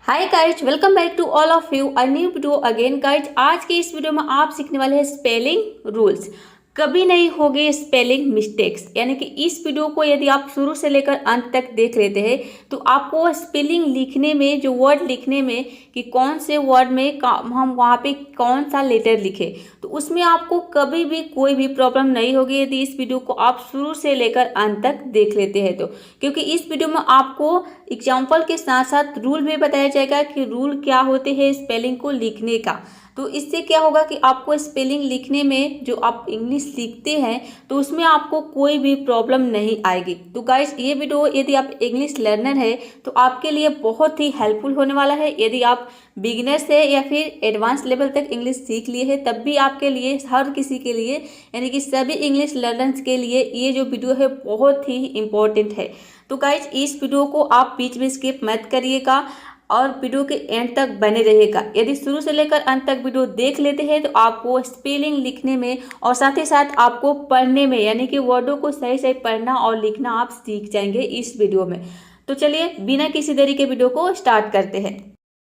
Hi guys, welcome back to all of you a new video again guys. आज के इस video में आप सीखने वाले हैं स्पेलिंग रूल्स। कभी नहीं होंगे स्पेलिंग मिस्टेक्स, यानी कि इस वीडियो को यदि आप शुरू से लेकर अंत तक देख लेते हैं तो आपको स्पेलिंग लिखने में, जो वर्ड लिखने में कि कौन से वर्ड में हम वहाँ पे कौन सा लेटर लिखे, तो उसमें आपको कभी भी कोई भी प्रॉब्लम नहीं होगी यदि इस वीडियो को आप शुरू से लेकर अंत तक देख लेते हैं तो। क्योंकि इस वीडियो में आपको एग्जाम्पल के साथ साथ रूल भी बताया जाएगा कि रूल क्या होते हैं स्पेलिंग को लिखने का। तो इससे क्या होगा कि आपको स्पेलिंग लिखने में, जो आप इंग्लिश सीखते हैं तो उसमें आपको कोई भी प्रॉब्लम नहीं आएगी। तो गाइस, ये वीडियो यदि आप इंग्लिश लर्नर है तो आपके लिए बहुत ही हेल्पफुल होने वाला है। यदि आप बिगिनर्स है या फिर एडवांस लेवल तक इंग्लिश सीख लिए हैं तब भी आपके लिए, हर किसी के लिए, यानी कि सभी इंग्लिश लर्नर्स के लिए ये जो वीडियो है बहुत ही इम्पोर्टेंट है। तो गाइज, इस वीडियो को आप बीच में स्किप मत करिएगा और वीडियो के एंड तक बने रहिएगा। यदि शुरू से लेकर अंत तक वीडियो देख लेते हैं तो आपको स्पेलिंग लिखने में और साथ ही साथ आपको पढ़ने में, यानी कि वर्डों को सही सही पढ़ना और लिखना आप सीख जाएंगे इस वीडियो में। तो चलिए बिना किसी देरी के वीडियो को स्टार्ट करते हैं।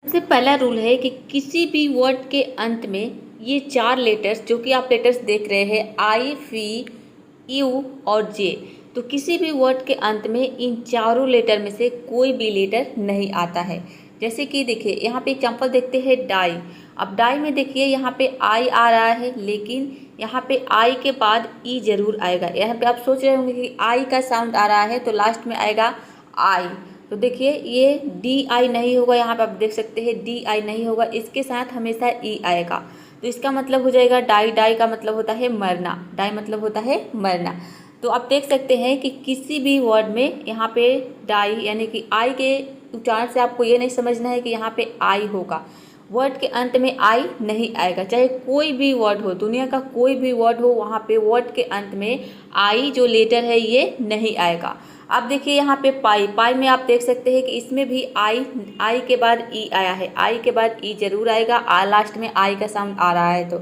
सबसे पहला रूल है कि किसी भी वर्ड के अंत में ये 4 लेटर्स, जो कि आप लेटर्स देख रहे हैं आई, वी, यू और जे, तो किसी भी वर्ड के अंत में इन चारों लेटर में से कोई भी लेटर नहीं आता है। जैसे कि देखिए यहाँ पे एग्जाम्पल देखते हैं डाई। अब डाई में देखिए यहाँ पे आई आ रहा है, लेकिन यहाँ पे आई के बाद ई जरूर आएगा। यहाँ पे आप सोच रहे होंगे कि आई का साउंड आ रहा है तो लास्ट में आएगा आई। तो देखिए ये डी आई नहीं होगा, यहाँ पे आप देख सकते हैं डी आई नहीं होगा, इसके साथ हमेशा ई आएगा। तो इसका मतलब हो जाएगा डाई। डाई का मतलब होता है मरना, डाई मतलब होता है मरना। तो आप देख सकते हैं कि किसी भी वर्ड में यहाँ पे डाई यानी कि आई के उच्चारण से आपको ये नहीं समझना है कि यहाँ पे आई होगा। वर्ड के अंत में आई नहीं आएगा, चाहे कोई भी वर्ड हो, दुनिया का कोई भी वर्ड हो, वहाँ पे वर्ड के अंत में आई जो लेटर है ये नहीं आएगा। अब देखिए यहाँ पे पाई। पाई में आप देख सकते हैं कि इसमें भी आई के बाद ई आया है, आई के बाद ई जरूर आएगा, लास्ट में आई का साउंड आ रहा है तो।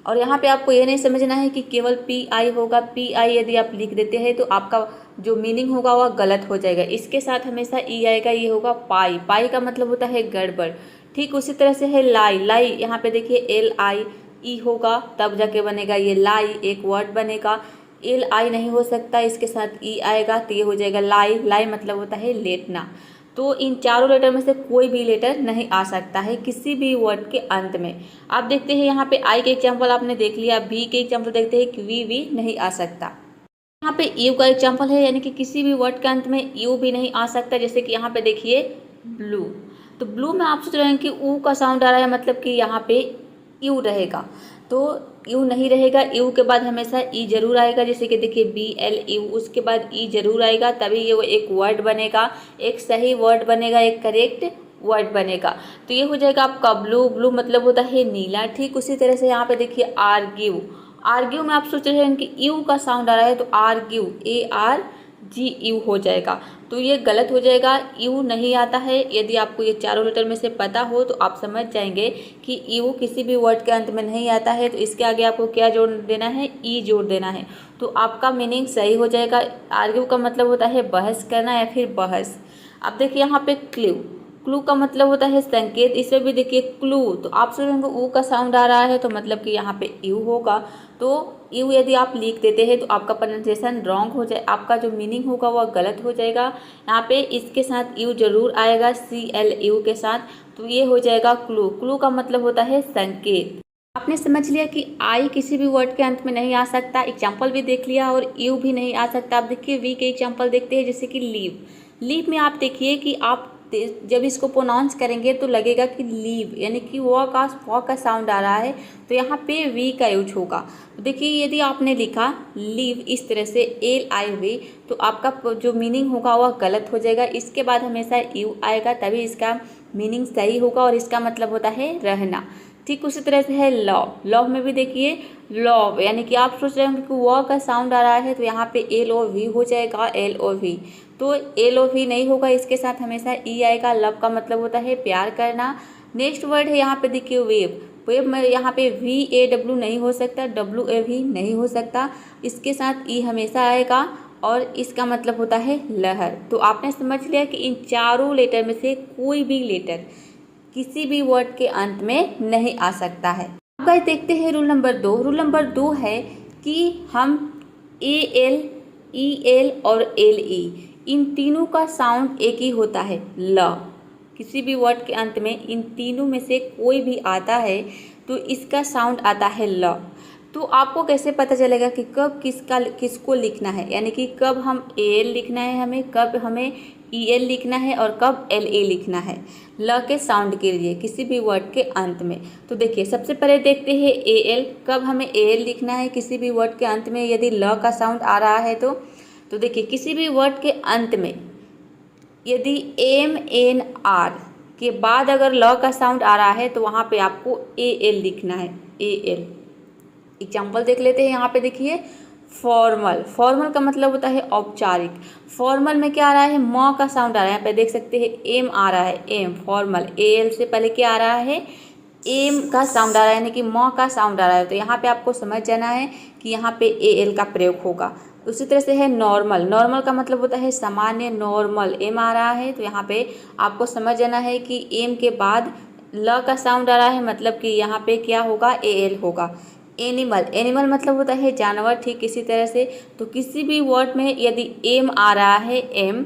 और यहाँ पे आपको ये नहीं समझना है कि केवल पी आई होगा। पी आई यदि आप लिख देते हैं तो आपका जो मीनिंग होगा वह गलत हो जाएगा। इसके साथ हमेशा ई आएगा, ये होगा पाई। पाई का मतलब होता है गड़बड़। ठीक उसी तरह से है लाई। लाई यहाँ पे देखिए एल आई ई होगा तब जाके बनेगा ये लाई, एक वर्ड बनेगा। एल आई नहीं हो सकता, इसके साथ ई आएगा तो ये हो जाएगा लाई। लाई मतलब होता है लेटना। तो इन चारों लेटर में से कोई भी लेटर नहीं आ सकता है किसी भी वर्ड के अंत में। आप देखते हैं यहाँ पे आई के एग्जाम्पल आपने देख लिया, वी के एग्जाम्पल देखते हैं कि वी नहीं आ सकता। यहाँ पे यू का एग्जाम्पल है, यानी कि किसी भी वर्ड के अंत में यू भी नहीं आ सकता। जैसे कि यहाँ पे देखिए ब्लू, तो ब्लू में आप सोच रहे हैं कि ऊ का साउंड आ रहा है, मतलब कि यहाँ पे यू रहेगा, तो यू नहीं रहेगा। यू के बाद हमेशा ई जरूर आएगा। जैसे कि देखिए बी एल यू, उसके बाद ई जरूर आएगा, तभी ये एक वर्ड बनेगा, एक सही वर्ड बनेगा, एक करेक्ट वर्ड बनेगा। तो ये हो जाएगा आपका ब्लू। ब्लू मतलब होता है नीला। ठीक उसी तरह से यहाँ पे देखिए आर्ग्यू। आर्ग्यू में आप सोच रहे हैं कि यू का साउंड आ रहा है तो आर्ग्यू ARGU हो जाएगा, तो ये गलत हो जाएगा। यू नहीं आता है। यदि आपको ये चारों लेटर में से पता हो तो आप समझ जाएंगे कि यू किसी भी वर्ड के अंत में नहीं आता है, तो इसके आगे आपको क्या जोड़ देना है, ई जोड़ देना है, तो आपका मीनिंग सही हो जाएगा। आर्ग्यू का मतलब होता है बहस करना या फिर बहस। अब देखिए यहाँ पे क्लू। क्लू का मतलब होता है संकेत। इसमें भी देखिए क्लू, तो आप सुनेंगे ऊ का साउंड आ रहा है तो मतलब कि यहाँ पे यू होगा। तो यू यदि आप लिख देते हैं तो आपका प्रोनाउंसिएशन रॉन्ग हो जाए, आपका जो मीनिंग होगा वह गलत हो जाएगा। यहाँ पे इसके साथ यू जरूर आएगा, CLU के साथ, तो ये हो जाएगा क्लू। क्लू का मतलब होता है संकेत। आपने समझ लिया कि आई किसी भी वर्ड के अंत में नहीं आ सकता, एग्जाम्पल भी देख लिया, और यू भी नहीं आ सकता। आप देखिए वी के एग्जाम्पल देखते हैं, जैसे कि लीव। लीव में आप देखिए कि आप जब इसको प्रोनाउंस करेंगे तो लगेगा कि लीव, यानी कि वॉ का साउंड आ रहा है, तो यहाँ पे वी का यूज होगा। तो देखिए यदि आपने लिखा लीव इस तरह से LIV, तो आपका जो मीनिंग होगा वह गलत हो जाएगा। इसके बाद हमेशा यू आएगा, तभी इसका मीनिंग सही होगा और इसका मतलब होता है रहना। ठीक उसी तरह से है लव। लव में भी देखिए लव, यानी कि आप सोच रहे होंगे कि वॉ का साउंड आ रहा है तो यहाँ पे LOV हो जाएगा, LOV। तो LOV नहीं होगा, इसके साथ हमेशा ई आएगा। लव का मतलब होता है प्यार करना। नेक्स्ट वर्ड है यहाँ पे देखिए वेव। वेव में यहाँ पे VAW नहीं हो सकता, WAV नहीं हो सकता, इसके साथ ई हमेशा आएगा। और इसका मतलब होता है लहर। तो आपने समझ लिया कि इन चारों लेटर में से कोई भी लेटर किसी भी वर्ड के अंत में नहीं आ सकता है। अब गाइस देखते हैं रूल नंबर 2। रूल नंबर 2 है कि हम AL, EL और LE इन तीनों का साउंड एक ही होता है, ल। किसी भी वर्ड के अंत में इन तीनों में से कोई भी आता है तो इसका साउंड आता है ल। तो आपको कैसे पता चलेगा कि कब किसको लिखना है, यानी कि कब हम AL लिखना है हमें, कब हमें EL लिखना है और कब LA लिखना है ल के साउंड के लिए किसी भी वर्ड के अंत में। तो देखिए सबसे पहले देखते हैं AL, कब हमें AL लिखना है किसी भी वर्ड के अंत में यदि ल का साउंड आ रहा है तो देखिए किसी भी वर्ड के अंत में यदि MNR के बाद अगर ल का साउंड आ रहा है तो वहाँ पे आपको AL लिखना है, AL। एग्जाम्पल देख लेते हैं। यहाँ पे देखिए फॉर्मल, फॉर्मल का मतलब होता है औपचारिक। फॉर्मल में क्या आ रहा है, म का साउंड आ रहा है। यहाँ पे देख सकते हैं M आ रहा है, M फॉर्मल। AL से पहले क्या आ रहा है, M का साउंड आ रहा है, यानी कि म का साउंड आ रहा है। तो यहाँ पे आपको समझ जाना है कि यहाँ पे AL का प्रयोग होगा। उसी तरह से है नॉर्मल, नॉर्मल का मतलब होता है सामान्य, नॉर्मल M आ रहा है। तो यहाँ पे आपको समझ जाना है कि M के बाद ल का साउंड आ रहा है, मतलब कि यहाँ पे क्या होगा, AL होगा। एनिमल, एनिमल मतलब होता है जानवर, ठीक इसी तरह से। तो किसी भी वर्ड में यदि M आ रहा है, M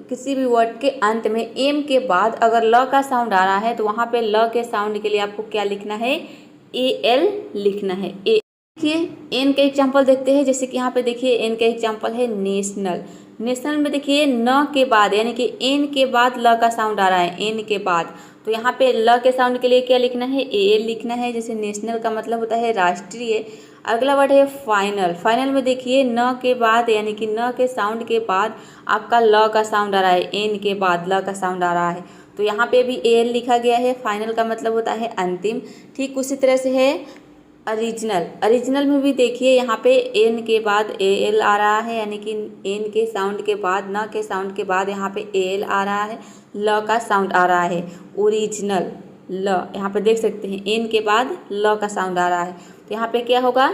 किसी भी वर्ड के अंत में M के बाद अगर ल का साउंड आ रहा है तो वहाँ पे ल के साउंड के लिए आपको क्या लिखना है, AL लिखना है। देखिए N का एग्जाम्पल देखते हैं। जैसे कि यहाँ पे देखिए N का एग्जाम्पल है नेशनल। नेशनल में देखिए न के बाद यानी कि N के बाद ल का साउंड आ रहा है, N के बाद। तो यहाँ पे ल के साउंड के लिए क्या लिखना है, AL लिखना है। जैसे नेशनल का मतलब होता है राष्ट्रीय। अगला वर्ड है फाइनल। फाइनल में देखिए न के बाद यानी कि न के साउंड के बाद आपका ल का साउंड आ रहा है, N के बाद ल का साउंड आ रहा है। तो यहाँ पे भी AL लिखा गया है। फाइनल का मतलब होता है अंतिम। ठीक उसी तरह से है ओरिजिनल। ओरिजिनल में भी देखिए यहाँ पे N के बाद AL आ रहा है, यानी कि N के साउंड के बाद, न के साउंड के बाद यहाँ पे AL आ रहा है, ल का साउंड आ रहा है। ओरिजिनल ल, यहाँ पे देख सकते हैं N के बाद ल का साउंड आ रहा है, तो यहाँ पे क्या होगा,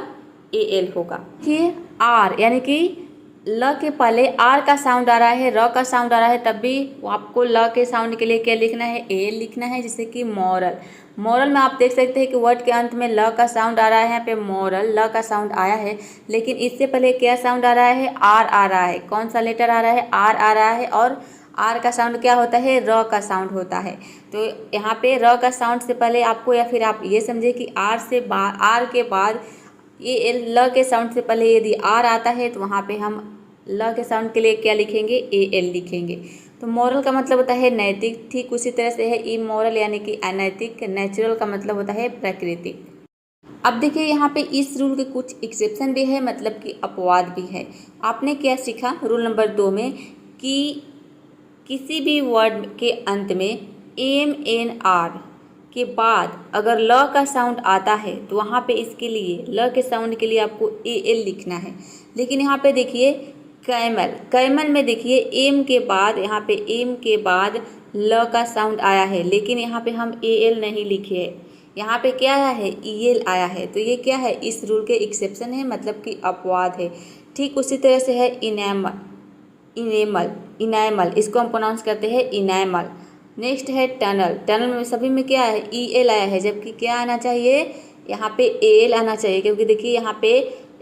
AL होगा। ये R यानी कि ल के पहले R का साउंड आ रहा है, र का साउंड आ रहा है, तब भी आपको ल के साउंड के लिए क्या लिखना है, AL लिखना है। जैसे कि मॉरल। मॉरल में आप देख सकते हैं कि वर्ड के अंत में ल का साउंड आ रहा है। यहाँ पे मॉरल ल का साउंड आया है, लेकिन इससे पहले क्या साउंड आ रहा है, R आ रहा है। कौन सा लेटर आ रहा है, R आ रहा है। और R का साउंड क्या होता है, र का साउंड होता है। तो यहाँ पे र का साउंड से पहले आपको, या फिर आप ये समझे कि R के बाद ये ल के साउंड से पहले यदि R आता है तो वहाँ पे हम ल के साउंड के लिए क्या लिखेंगे, AL लिखेंगे। तो मॉरल का मतलब होता है नैतिक। ठीक उसी तरह से है इमोरल यानी कि अनैतिक। नेचुरल का मतलब होता है प्राकृतिक। अब देखिए यहाँ पे इस रूल के कुछ एक्सेप्शन भी है, मतलब कि अपवाद भी है। आपने क्या सीखा रूल नंबर 2 में कि किसी भी वर्ड के अंत में MNR के बाद अगर ल का साउंड आता है तो वहाँ पे इसके लिए ल के साउंड के लिए आपको AL लिखना है। लेकिन यहाँ पे देखिए कैमल, कैमल में देखिए M के बाद, यहाँ पे M के बाद ल का साउंड आया है, लेकिन यहाँ पे हम AL नहीं लिखे है, यहाँ पे क्या आया है, EL आया है। तो ये क्या है, इस रूल के एक्सेप्शन है, मतलब कि अपवाद है। ठीक उसी तरह से है इनेमल, इनेमल इसको हम प्रोनाउंस करते हैं इनेमल। नेक्स्ट है टनल। टनल में सभी में क्या है, EL आया है, जबकि क्या आना चाहिए, यहाँ पे AL आना चाहिए, क्योंकि देखिए यहाँ पे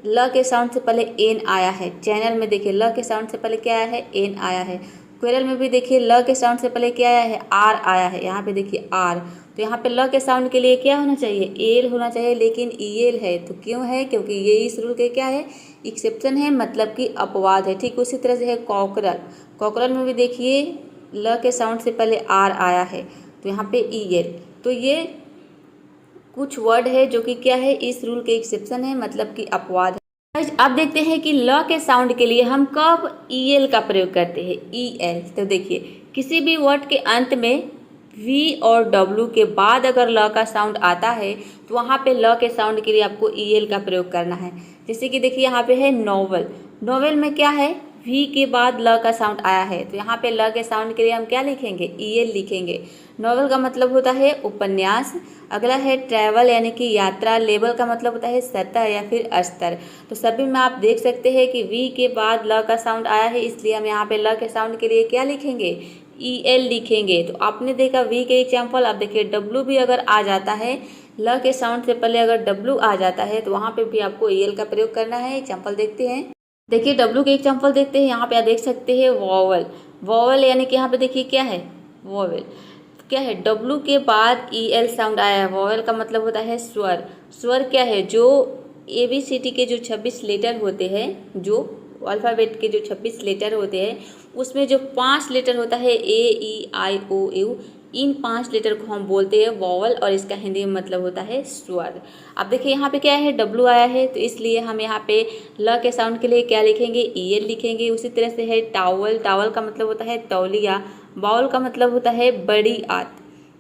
ल के साउंड से पहले N आया है। चैनल में देखिए ल के साउंड से पहले क्या आया है, N आया है। क्वेरल में भी देखिए ल के साउंड से पहले क्या आया है, R आया है। यहाँ पे देखिए R, तो यहाँ पे ल के साउंड के लिए क्या होना चाहिए, AL होना चाहिए, लेकिन EL है। तो क्यों है, क्योंकि ये इस रूल के क्या है, एक्सेप्शन है, मतलब कि अपवाद है। ठीक उसी तरह से है कॉकरल। कॉकरल में भी देखिए ल के साउंड से पहले R आया है, तो यहाँ पे EL। तो ये कुछ वर्ड है जो कि क्या है, इस रूल के एक्सेप्शन है, मतलब कि अपवाद है। अब देखते हैं कि ल के साउंड के लिए हम कब EL का प्रयोग करते हैं, EL। तो देखिए किसी भी वर्ड के अंत में V और W के बाद अगर ल का साउंड आता है तो वहाँ पे ल के साउंड के लिए आपको EL का प्रयोग करना है। जैसे कि देखिए यहाँ पे है नोवेल। नोवेल में क्या है, वी के बाद ल का साउंड आया है तो यहाँ पे ल के साउंड के लिए हम क्या लिखेंगे, EL लिखेंगे। नॉवल का मतलब होता है उपन्यास। अगला है ट्रैवल यानी कि यात्रा। लेवल का मतलब होता है सतह या फिर स्तर। तो सभी में आप देख सकते हैं कि वी के बाद ल का साउंड आया है, इसलिए हम यहाँ पे ल के साउंड के लिए क्या लिखेंगे, EL लिखेंगे। तो आपने देखा वी के एग्जाम्पल। अब देखिए W भी अगर आ जाता है, ल के साउंड से पहले अगर W आ जाता है तो वहाँ पे भी आपको EL का प्रयोग करना है। एग्जाम्पल देखते हैं। देखिए W के एग्जाम्पल देखते हैं। यहाँ पे आप देख सकते हैं वॉवल। वॉवल यानी कि यहाँ पे देखिए क्या है, वॉवल क्या है, W के बाद EL साउंड आया है। वॉवल का मतलब होता है स्वर। स्वर क्या है, जो ABCD के जो 26 लेटर होते हैं, जो अल्फ़ाबेट के जो 26 लेटर होते हैं, उसमें जो 5 लेटर होता है AEIOU, इन 5 लेटर को हम बोलते हैं वॉवल और इसका हिंदी में मतलब होता है स्वर। अब देखिए यहाँ पे क्या है, W आया है तो इसलिए हम यहाँ पे ल के साउंड के लिए क्या लिखेंगे, EL लिखेंगे। उसी तरह से है टावल। टावल का मतलब होता है तौलिया। बाउल का मतलब होता है बड़ी आत।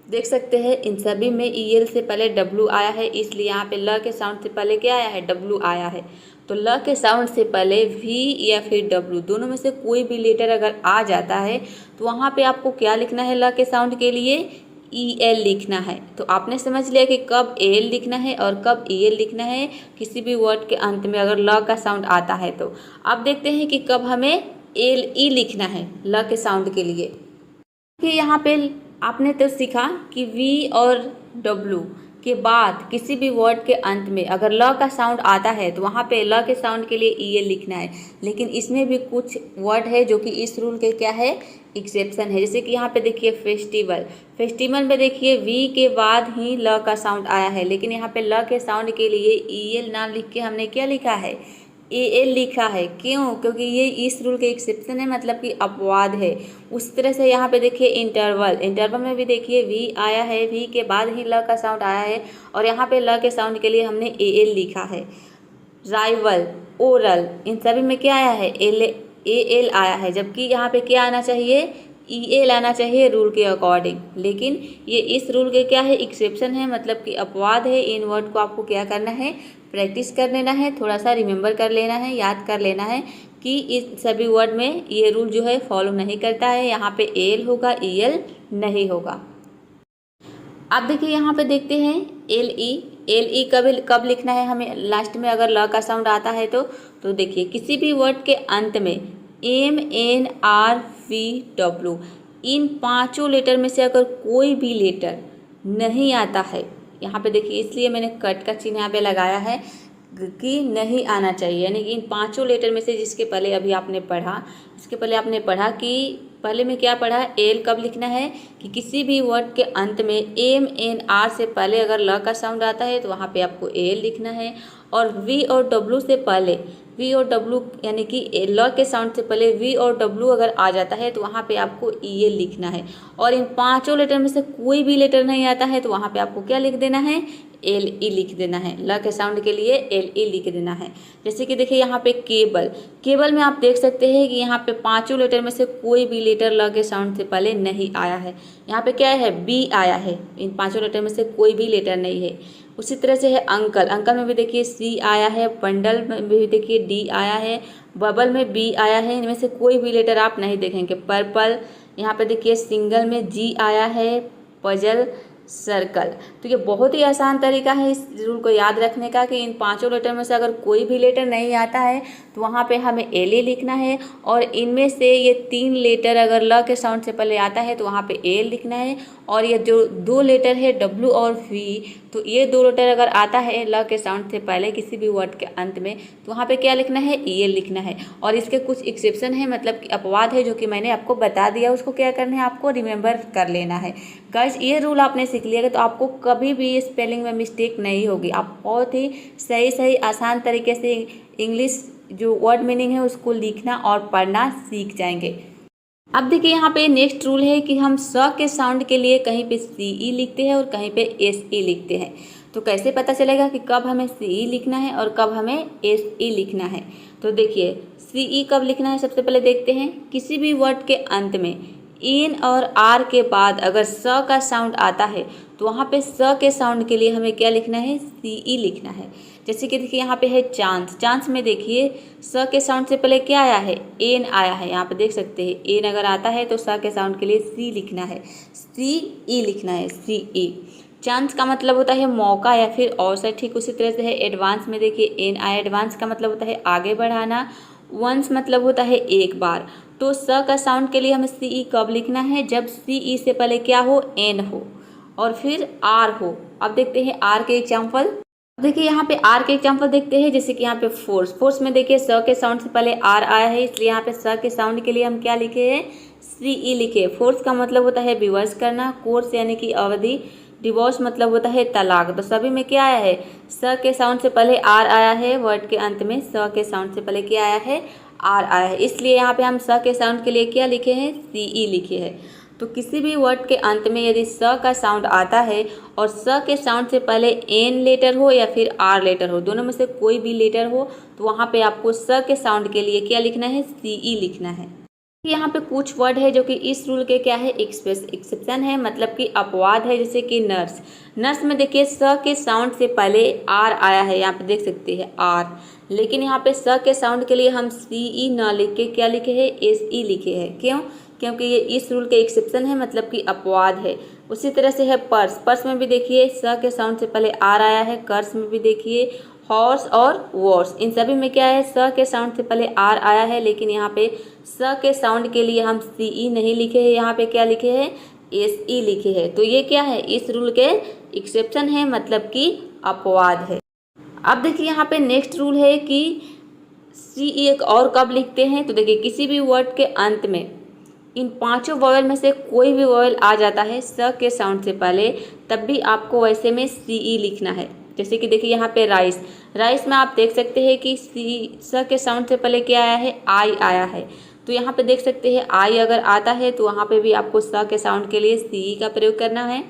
देख सकते हैं इन सभी में EL से पहले W आया है, इसलिए यहाँ पे ल के साउंड से पहले क्या आया है, W आया है। तो ल के साउंड से पहले V या फिर W दोनों में से कोई भी लेटर अगर आ जाता है तो वहाँ पे आपको क्या लिखना है, ल के साउंड के लिए EL लिखना है। तो आपने समझ लिया कि कब AL लिखना है और कब EL लिखना है किसी भी वर्ड के अंत में अगर ल का साउंड आता है तो। अब देखते हैं कि कब हमें LE लिखना है ल के साउंड के लिए। कि यहाँ पे आपने तो सीखा कि V और W के बाद किसी भी वर्ड के अंत में अगर ल का साउंड आता है तो वहाँ पे ल के साउंड के लिए EL लिखना है। लेकिन इसमें भी कुछ वर्ड है जो कि इस रूल के क्या है, एक्सेप्शन है। जैसे कि यहाँ पे देखिए फेस्टिवल। फेस्टिवल में देखिए V के बाद ही ल का साउंड आया है, लेकिन यहाँ पे ल के साउंड के लिए EL ना लिख के हमने क्या लिखा है, AL लिखा है। क्यों, क्योंकि ये इस रूल के एक्सेप्शन है, मतलब कि अपवाद है। उस तरह से यहाँ पे देखिए इंटरवल। इंटरवल में भी देखिए V आया है, V के बाद ही ल का साउंड आया है और यहाँ पे ल के साउंड के लिए हमने AL लिखा है। राइवल, ओरल, इन सभी में क्या आया है, AL आया है, जबकि यहाँ पे क्या आना चाहिए, EL आना चाहिए रूल के अकॉर्डिंग। लेकिन ये इस रूल के क्या है, एक्सेप्शन है, मतलब कि अपवाद है। इन वर्ड को आपको क्या करना है, प्रैक्टिस कर लेना है, थोड़ा सा रिमेंबर कर लेना है, याद कर लेना है कि इस सभी वर्ड में ये रूल जो है फॉलो नहीं करता है। यहाँ पे AL होगा, EL नहीं होगा। अब देखिए यहाँ पे देखते हैं LE। LE कब लिखना है हमें, लास्ट में अगर ल का साउंड आता है तो देखिए किसी भी वर्ड के अंत में MNRVW इन पांचों लेटर में से अगर कोई भी लेटर नहीं आता है, यहाँ पे देखिए इसलिए मैंने कट का चिन्ह यहाँ पे लगाया है कि नहीं आना चाहिए। यानी कि इन पांचों लेटर में से जिसके पहले अभी आपने पढ़ा, इसके पहले आपने पढ़ा कि पहले में क्या पढ़ा, एल कब लिखना है कि किसी भी वर्ड के अंत में MNR से पहले अगर ल का साउंड आता है तो वहाँ पे आपको एल लिखना है। और V और W से पहले, V और W यानी कि ल के साउंड से पहले V और W अगर आ जाता है तो वहाँ पे आपको EL लिखना है। और इन पांचों लेटर में से कोई भी लेटर नहीं आता है तो वहाँ पे आपको क्या लिख देना है, LE लिख देना है। ल के साउंड के लिए LE लिख देना है। जैसे कि देखिए यहाँ पे केबल। केबल में आप देख सकते हैं कि यहाँ पे पांचों लेटर में से कोई भी लेटर ल के साउंड से पहले नहीं आया है। यहाँ पे क्या है, B आया है। इन पांचों लेटर में से कोई भी लेटर नहीं है। उसी तरह से है अंकल। अंकल में भी देखिए C आया है। बंडल में भी देखिए D आया है। बबल में B आया है। इनमें से कोई भी लेटर आप नहीं देखेंगे। पर्पल, यहाँ पे देखिए सिंगल में G आया है। Puzzle, circle. तो ये बहुत ही आसान तरीका है इस रूल को याद रखने का कि इन पांचों लेटर में से अगर कोई भी लेटर नहीं आता है तो वहाँ पे हमें LE लिखना है। और इनमें से ये तीन लेटर अगर ल के साउंड से पहले आता है तो वहाँ पे AL लिखना है। और ये जो दो लेटर है W और V, तो ये दो लेटर अगर आता है ल के साउंड से पहले किसी भी वर्ड के अंत में तो वहाँ पे क्या लिखना है, EL लिखना है। और इसके कुछ एक्सेप्शन है, मतलब कि अपवाद है, जो कि मैंने आपको बता दिया। उसको क्या करना है, आपको रिमेंबर कर लेना है। गाइस ये रूल आपने सीख लिया तो आपको कभी भी स्पेलिंग में मिस्टेक नहीं होगी। आप बहुत ही सही आसान तरीके से इंग्लिश जो वर्ड मीनिंग है उसको लिखना और पढ़ना सीख जाएंगे। अब देखिए यहाँ पे नेक्स्ट रूल है कि हम स के साउंड के लिए कहीं पे CE लिखते हैं और कहीं पे SE लिखते हैं। तो कैसे पता चलेगा कि कब हमें CE लिखना है और कब हमें SE लिखना है। तो देखिए CE कब लिखना है, सबसे पहले देखते हैं। किसी भी वर्ड के अंत में इन और आर के बाद अगर स का साउंड आता है तो वहाँ पे स के साउंड के लिए हमें क्या लिखना है, सी ई लिखना है। जैसे कि देखिए यहाँ पे है चांस, चांस में देखिए स के साउंड से पहले क्या आया है, एन आया है। यहाँ पे देख सकते हैं एन अगर आता है तो स के साउंड के लिए सी लिखना है, सी ई लिखना है, सी ई। चांस का मतलब होता है मौका या फिर अवसर। ठीक उसी तरह से है एडवांस में देखिए एन आया, एडवांस का मतलब होता है आगे बढ़ाना। वंस मतलब होता है एक बार। तो स का साउंड के लिए हमें सी ई कब लिखना है, जब सी ई से पहले क्या हो, एन हो और फिर आर हो। अब देखते हैं आर के एग्जाम्पल। देखिए यहाँ पे आर के एग्जाम्पल देखते हैं। जैसे कि यहाँ पे फोर्स, फोर्स में देखिए स के साउंड से पहले आर आया है, इसलिए यहाँ पे स के साउंड के लिए हम क्या लिखे हैं, सी ई लिखे। फोर्स का मतलब होता है विवश करना, कोर्स यानी कि अवधि, डिवोर्स मतलब होता है तलाक। तो सभी में क्या आया है, स के साउंड से पहले आर आया है, वर्ड के अंत में स के साउंड से पहले क्या आया है, आर आया है, इसलिए यहाँ पे हम स के साउंड के लिए क्या लिखे हैं, सी ई लिखे हैं। तो किसी भी वर्ड के अंत में यदि स का साउंड आता है और स के साउंड से पहले एन लेटर हो या फिर आर लेटर हो, दोनों में से कोई भी लेटर हो, तो वहाँ पे आपको स के साउंड के लिए क्या लिखना है, सी ई लिखना है। यहाँ पे कुछ वर्ड है जो कि इस रूल के क्या है, एक्सेप्शन है, मतलब कि अपवाद है। जैसे कि नर्स, नर्स में देखिए स के साउंड से पहले आर आया है, यहाँ पे देख सकते हैं आर, लेकिन यहाँ पे स के साउंड के लिए हम सी ई ना लिख के क्या लिखे हैं, एस ई लिखे हैं। क्यों, क्योंकि ये इस रूल के एक्सेप्शन है, मतलब कि अपवाद है। उसी तरह से है पर्स, पर्स में भी देखिए स के साउंड से पहले आर आया है, कर्स में भी देखिए हॉर्स और वॉर्स, इन सभी में क्या है, स के साउंड से पहले आर आया है, लेकिन यहाँ पे स के साउंड के लिए हम सी ई नहीं लिखे हैं, यहाँ पे क्या लिखे हैं, एस ई लिखे हैं। तो ये क्या है, इस रूल के एक्सेप्शन है, मतलब कि अपवाद है। अब देखिए यहाँ पे नेक्स्ट रूल है कि सी ई एक और कब लिखते हैं। तो देखिए किसी भी वर्ड के अंत में इन पांचों वॉवेल में से कोई भी वॉवेल आ जाता है स के साउंड से पहले, तब भी आपको वैसे में सी ई लिखना है। जैसे कि देखिए यहाँ पे राइस, राइस में आप देख सकते हैं कि स के साउंड से पहले क्या आया है, आई आया है। तो यहाँ पे देख सकते हैं आई अगर आता है तो वहाँ पे भी आपको स के साउंड के लिए सी ई का प्रयोग करना है,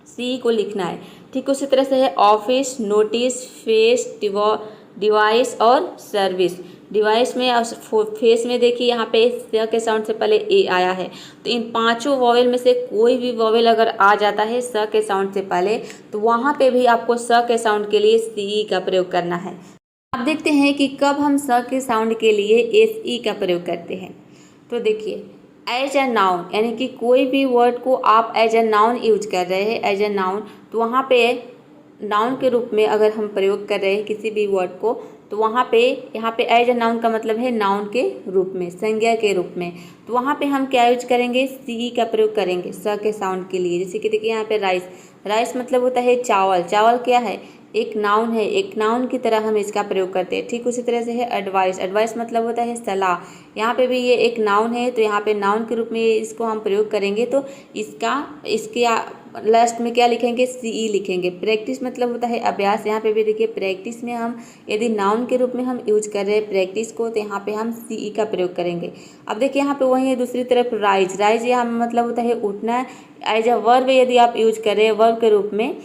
सी ई को लिखना है। ठीक उसी तरह से है ऑफिस, नोटिस, फेस, डिवाइस और सर्विस। डिवाइस में और फेस में देखिए यहाँ पे स के साउंड से पहले ए आया है। तो इन पांचों वॉवेल में से कोई भी वॉवेल अगर आ जाता है स के साउंड से पहले, तो वहाँ पे भी आपको स के साउंड के लिए सी ई का प्रयोग करना है। अब देखते हैं कि कब हम स के साउंड के लिए एस ई का प्रयोग करते हैं। तो देखिए एज ए नाउन, यानी कि कोई भी वर्ड को आप एज ए नाउन यूज कर रहे हैं, एज ए नाउन, तो वहाँ पे नाउन के रूप में अगर हम प्रयोग कर रहे हैं किसी भी वर्ड को, तो वहाँ पे यहाँ पे एज ए नाउन का मतलब है नाउन के रूप में, संज्ञा के रूप में। तो वहाँ पे हम क्या यूज करेंगे, सी ई का प्रयोग करेंगे स के साउंड के लिए। जैसे कि देखिए यहाँ पे राइस, राइस मतलब होता है चावल, चावल क्या है, एक नाउन है, एक नाउन की तरह हम इसका प्रयोग करते हैं। ठीक उसी तरह से है एडवाइस, एडवाइस मतलब होता है सलाह, यहाँ पे भी ये एक नाउन है, तो यहाँ पे नाउन के रूप में इसको हम प्रयोग करेंगे, तो इसके लास्ट में क्या लिखेंगे, सी ई लिखेंगे। प्रैक्टिस मतलब होता है अभ्यास, यहाँ पे भी देखिए प्रैक्टिस में हम यदि नाउन के रूप में हम यूज कर रहे हैं प्रैक्टिस को, तो यहाँ पे हम सी ई का प्रयोग करेंगे। अब देखिए यहाँ पे वही है दूसरी तरफ राइज, राइज यहाँ मतलब होता है उठना। एज अ वर्ब यदि आप यूज कर रहे हैं वर्ब के रूप में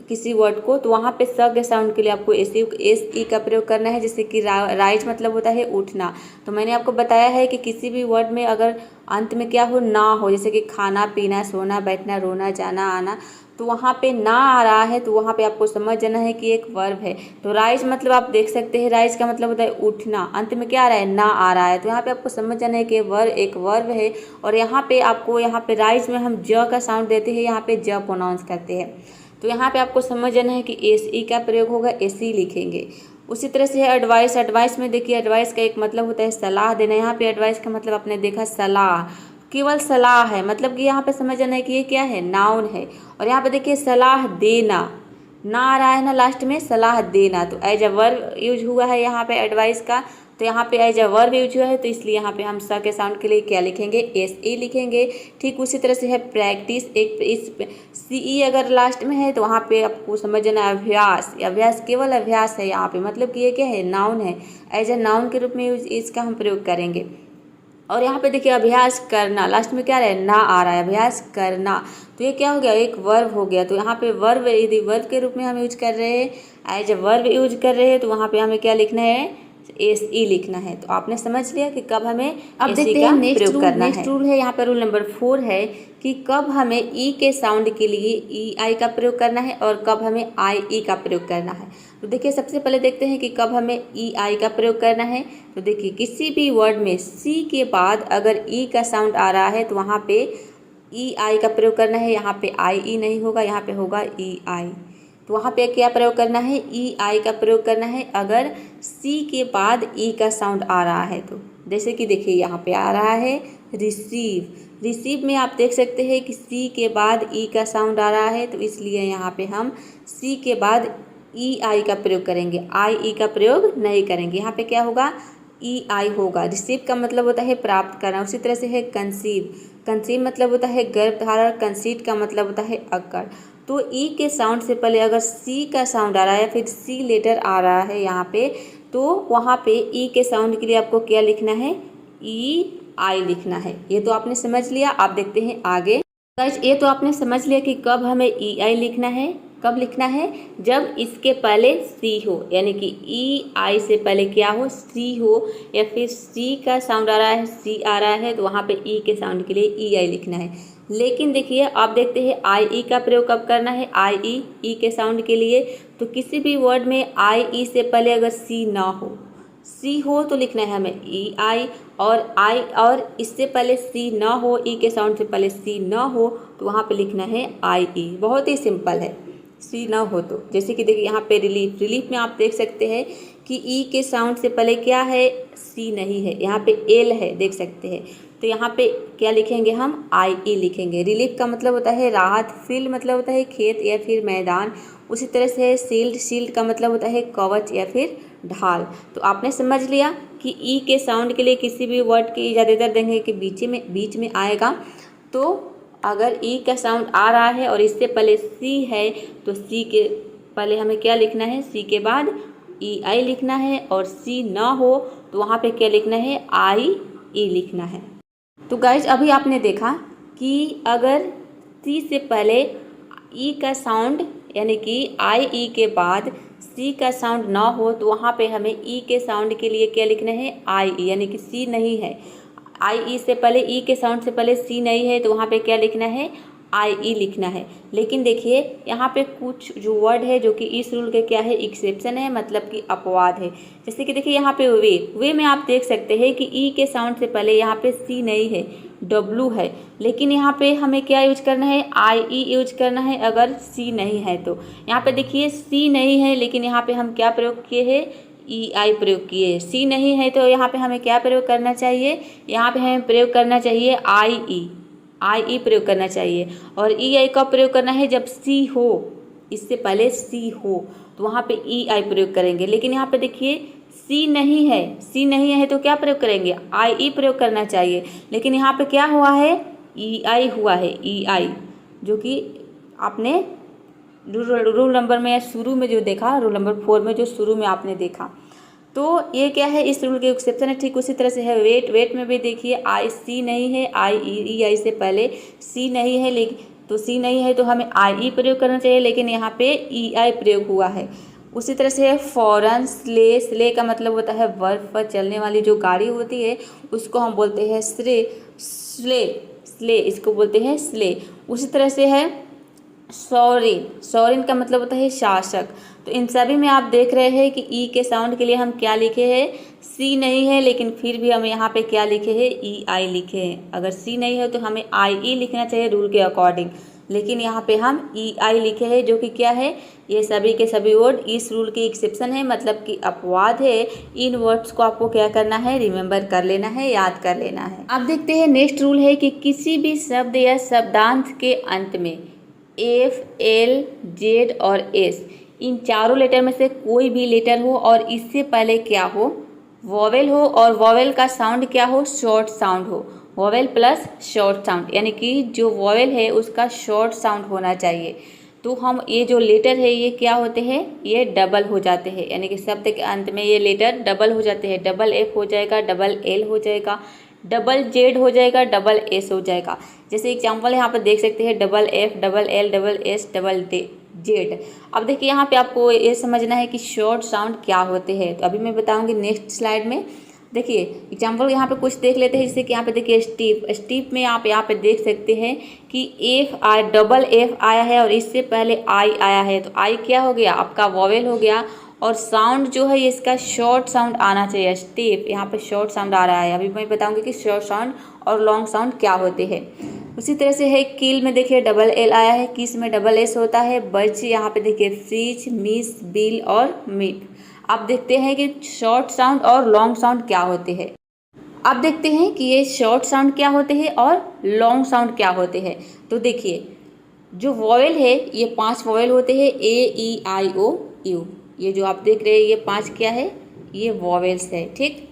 किसी वर्ड को, तो वहाँ पे स के साउंड के लिए आपको एस ई का प्रयोग करना है। जैसे कि राइज मतलब होता है उठना। तो मैंने आपको बताया है कि किसी भी वर्ड में अगर अंत में क्या हो, ना हो, जैसे कि खाना पीना, सोना बैठना, रोना जाना आना, तो वहाँ पे ना आ रहा है, तो वहाँ पे आपको समझ जाना है कि एक वर्ब है। तो राइज मतलब आप देख सकते हैं राइज का मतलब होता है उठना, अंत में क्या आ रहा है, ना आ रहा है, तो यहाँ पे आपको समझ जाना है कि एक वर्ब है। और यहाँ पे आपको यहाँ पे राइज में हम ज का साउंड देते हैं, यहाँ पे ज प्रोनाउंस करते हैं। तो यहाँ पे आपको समझ जाना है कि एस ई का प्रयोग होगा, एस ई लिखेंगे। उसी तरह से है एडवाइस, एडवाइस में देखिए एडवाइस का एक मतलब होता है सलाह देना। यहाँ पे एडवाइस का मतलब आपने देखा सलाह, केवल सलाह है, मतलब कि यहाँ पे समझ जाना है कि ये क्या है, नाउन है। और यहाँ पे देखिए सलाह देना, ना आ रहा है ना लास्ट में, सलाह देना, तो एज अ वर्ब यूज हुआ है यहाँ पे एडवाइस का। तो यहाँ पे एज अ वर्ब यूज हुआ है, तो इसलिए यहाँ पे हम स के साउंड के लिए क्या लिखेंगे, एस ई लिखेंगे। ठीक उसी तरह से है प्रैक्टिस, एक इस सी ई अगर लास्ट में है तो वहाँ पे आपको समझ जाना अभ्यास, अभ्यास केवल अभ्यास है यहाँ पे, मतलब कि ये क्या है, नाउन है, एज अ नाउन के रूप में यूज इसका हम प्रयोग करेंगे। और यहाँ पे देखिए अभ्यास करना, लास्ट में क्या रहा है, ना आ रहा है, अभ्यास करना, तो ये क्या हो गया, एक वर्ब हो गया। तो यहाँ पे वर्ब, यदि वर्ब के रूप में हम यूज कर रहे हैं, एज अ वर्ब यूज कर रहे हैं, तो वहाँ पे हमें क्या लिखना है, SE लिखना है। तो आपने समझ लिया कि कब हमें अब देखते हैं नेक्स्ट रूल है। यहाँ पर रूल नंबर 4 है कि कब हमें ई के साउंड के लिए EI का प्रयोग करना है और कब हमें IE का प्रयोग करना है। तो देखिए सबसे पहले देखते हैं कि कब हमें EI का प्रयोग करना है। तो देखिए किसी भी वर्ड में C के बाद अगर E का साउंड आ रहा है तो वहाँ पे EI का प्रयोग करना है। यहाँ पे IE नहीं होगा, यहाँ पे होगा EI। तो वहाँ पे क्या प्रयोग करना है, EI का प्रयोग करना है अगर C के बाद E का साउंड आ रहा है। तो जैसे कि देखिए यहाँ पे आ रहा है रिसीव में आप देख सकते हैं कि C के बाद E का साउंड आ रहा है, तो इसलिए यहाँ पे हम C के बाद EI का प्रयोग करेंगे, IE का प्रयोग नहीं करेंगे। यहाँ पे क्या होगा, EI होगा। रिसीव का मतलब होता है प्राप्त करना। उसी तरह से है कंसीव मतलब होता है गर्भधारण, कंसीड का मतलब होता है अक्कड़। तो ई के साउंड से पहले अगर सी का साउंड आ रहा है या फिर सी लेटर आ रहा है यहाँ पे, तो वहाँ पे ई के साउंड के लिए आपको क्या लिखना है, EI लिखना है। ये तो आपने समझ लिया। आप देखते हैं आगे। गाइस ये तो आपने समझ लिया कि कब हमें EI लिखना है। कब लिखना है, जब इसके पहले C हो, यानी कि EI से पहले क्या हो, C हो, या फिर C का साउंड आ रहा है, C आ रहा है, तो वहाँ पे E के साउंड के लिए EI लिखना है। लेकिन देखिए आप देखते हैं IE का प्रयोग कब करना है, IE E के साउंड के लिए। तो किसी भी वर्ड में IE से पहले अगर C ना हो, C हो तो लिखना है हमें EI, और इससे पहले C ना हो, E के साउंड से पहले C ना हो, तो वहाँ पे लिखना है IE। बहुत ही सिंपल है। C ना हो तो जैसे कि देखिए यहाँ पे रिलीफ में आप देख सकते हैं कि E के साउंड से पहले क्या है, C नहीं है, यहाँ पे L है, देख सकते हैं। तो यहाँ पे क्या लिखेंगे हम, IE लिखेंगे। रिलीफ का मतलब होता है राहत, फील्ड मतलब होता है खेत या फिर मैदान। उसी तरह से शील्ड का मतलब होता है कवच या फिर ढाल। तो आपने समझ लिया कि ई के साउंड के लिए किसी भी वर्ड की ज़्यादातर देंगे कि बीच में आएगा। तो अगर ई का साउंड आ रहा है और इससे पहले सी है, तो सी के पहले हमें क्या लिखना है, सी के बाद EI लिखना है, और सी ना हो तो वहाँ पे क्या लिखना है, IE लिखना है। तो गाइज अभी आपने देखा कि अगर सी से पहले ई का साउंड यानी कि IE के बाद सी का साउंड ना हो, तो वहाँ पे हमें ई के साउंड के लिए क्या लिखना है, IE, यानी कि सी नहीं है, IE से पहले ई के साउंड से पहले सी नहीं है, तो वहाँ पे क्या लिखना है, IE लिखना है। लेकिन देखिए यहाँ पे कुछ जो वर्ड है जो कि इस रूल के क्या है, एक्सेप्शन है, मतलब कि अपवाद है। जैसे कि देखिए यहाँ पे वे में आप देख सकते हैं कि ई के साउंड से पहले यहाँ पे सी नहीं है, W है, लेकिन यहाँ पे हमें क्या यूज करना है, IE यूज करना है अगर सी नहीं है। तो यहाँ पे देखिए सी नहीं है, लेकिन यहाँ पे हम क्या प्रयोग किए हैं, EI प्रयोग किए। सी नहीं है तो यहाँ पे हमें क्या प्रयोग करना चाहिए, यहाँ पे हमें प्रयोग करना चाहिए IE प्रयोग करना चाहिए। और EI का प्रयोग करना है जब सी हो, इससे पहले सी हो, तो वहाँ पे EI प्रयोग करेंगे। लेकिन यहाँ पे देखिए सी नहीं है तो क्या प्रयोग करेंगे, IE प्रयोग करना चाहिए। लेकिन यहाँ पे क्या हुआ है, EI हुआ है, EI, जो कि आपने रूल नंबर में शुरू में जो देखा, रूल नंबर 4 में जो शुरू में आपने देखा। तो ये क्या है, इस रूल के एक्सेप्शन है। ठीक उसी तरह से है वेट में भी देखिए सी नहीं है, EI से पहले सी नहीं है, लेकिन तो सी नहीं है तो हमें IE प्रयोग करना चाहिए, लेकिन यहाँ पे EI प्रयोग हुआ है। उसी तरह से है फौरन, स्ले का मतलब होता है वर्ब पर चलने वाली जो गाड़ी होती है उसको हम बोलते हैं स्ले, इसको बोलते हैं स्ले। उसी तरह से है सॉरेन का मतलब होता है शासक। तो इन सभी में आप देख रहे हैं कि ई के साउंड के लिए हम क्या लिखे हैं, सी नहीं है, लेकिन फिर भी हम यहाँ पे क्या लिखे हैं, EI लिखे हैं। अगर सी नहीं है तो हमें IE लिखना चाहिए रूल के अकॉर्डिंग, लेकिन यहाँ पे हम EI लिखे हैं, जो कि क्या है, ये सभी के सभी वर्ड इस रूल की एक्सेप्शन है, मतलब कि अपवाद है। इन वर्ड्स को आपको क्या करना है, रिमेंबर कर लेना है, याद कर लेना है। अब देखते हैं नेक्स्ट रूल है कि किसी भी शब्द या शब्दांश के अंत में F, L, Z और S, इन चारों लेटर में से कोई भी लेटर हो और इससे पहले क्या हो, वॉवेल हो, और वॉवेल का साउंड क्या हो, शॉर्ट साउंड हो, वॉवेल प्लस शॉर्ट साउंड, यानी कि जो वॉवेल है उसका शॉर्ट साउंड होना चाहिए। तो हम ये जो लेटर है ये क्या होते हैं, ये डबल हो जाते हैं, यानी कि शब्द के अंत में ये लेटर डबल हो जाते हैं। डबल F हो जाएगा, डबल L हो जाएगा, डबल Z हो जाएगा, डबल S हो जाएगा। जैसे एग्जाम्पल यहाँ पर देख सकते हैं, double F, double L, double S, double Z. अब देखिए यहाँ पे आपको ये समझना है कि शॉर्ट साउंड क्या होते हैं, तो अभी मैं बताऊंगी नेक्स्ट स्लाइड में। देखिए एग्जाम्पल यहाँ पे कुछ देख लेते हैं, जैसे कि यहाँ पे देखिए स्टीप में आप यहाँ पे देख सकते हैं कि डबल एफ आया है और इससे पहले आई आया है, तो आई क्या हो गया आपका वॉवेल हो गया, और साउंड जो है इसका शॉर्ट साउंड आना चाहिए। स्टीप यहाँ पे शॉर्ट साउंड आ रहा है। अभी मैं बताऊंगी कि शॉर्ट साउंड और लॉन्ग साउंड क्या होते हैं। उसी तरह से है किल में देखिए डबल एल आया है, किस में डबल एस होता है, बच यहाँ पे देखिए फ्रीज, मिस, बिल और मीट। अब देखते हैं कि शॉर्ट साउंड और लॉन्ग साउंड क्या होते हैं। अब देखते हैं कि ये शॉर्ट साउंड क्या होते हैं और लॉन्ग साउंड क्या होते हैं। तो देखिए जो वॉवेल है ये 5 वॉवेल होते हैं, ए ई आई ओ यू। ये जो आप देख रहे हैं ये 5 क्या है, ये वॉवेल्स है। ठीक,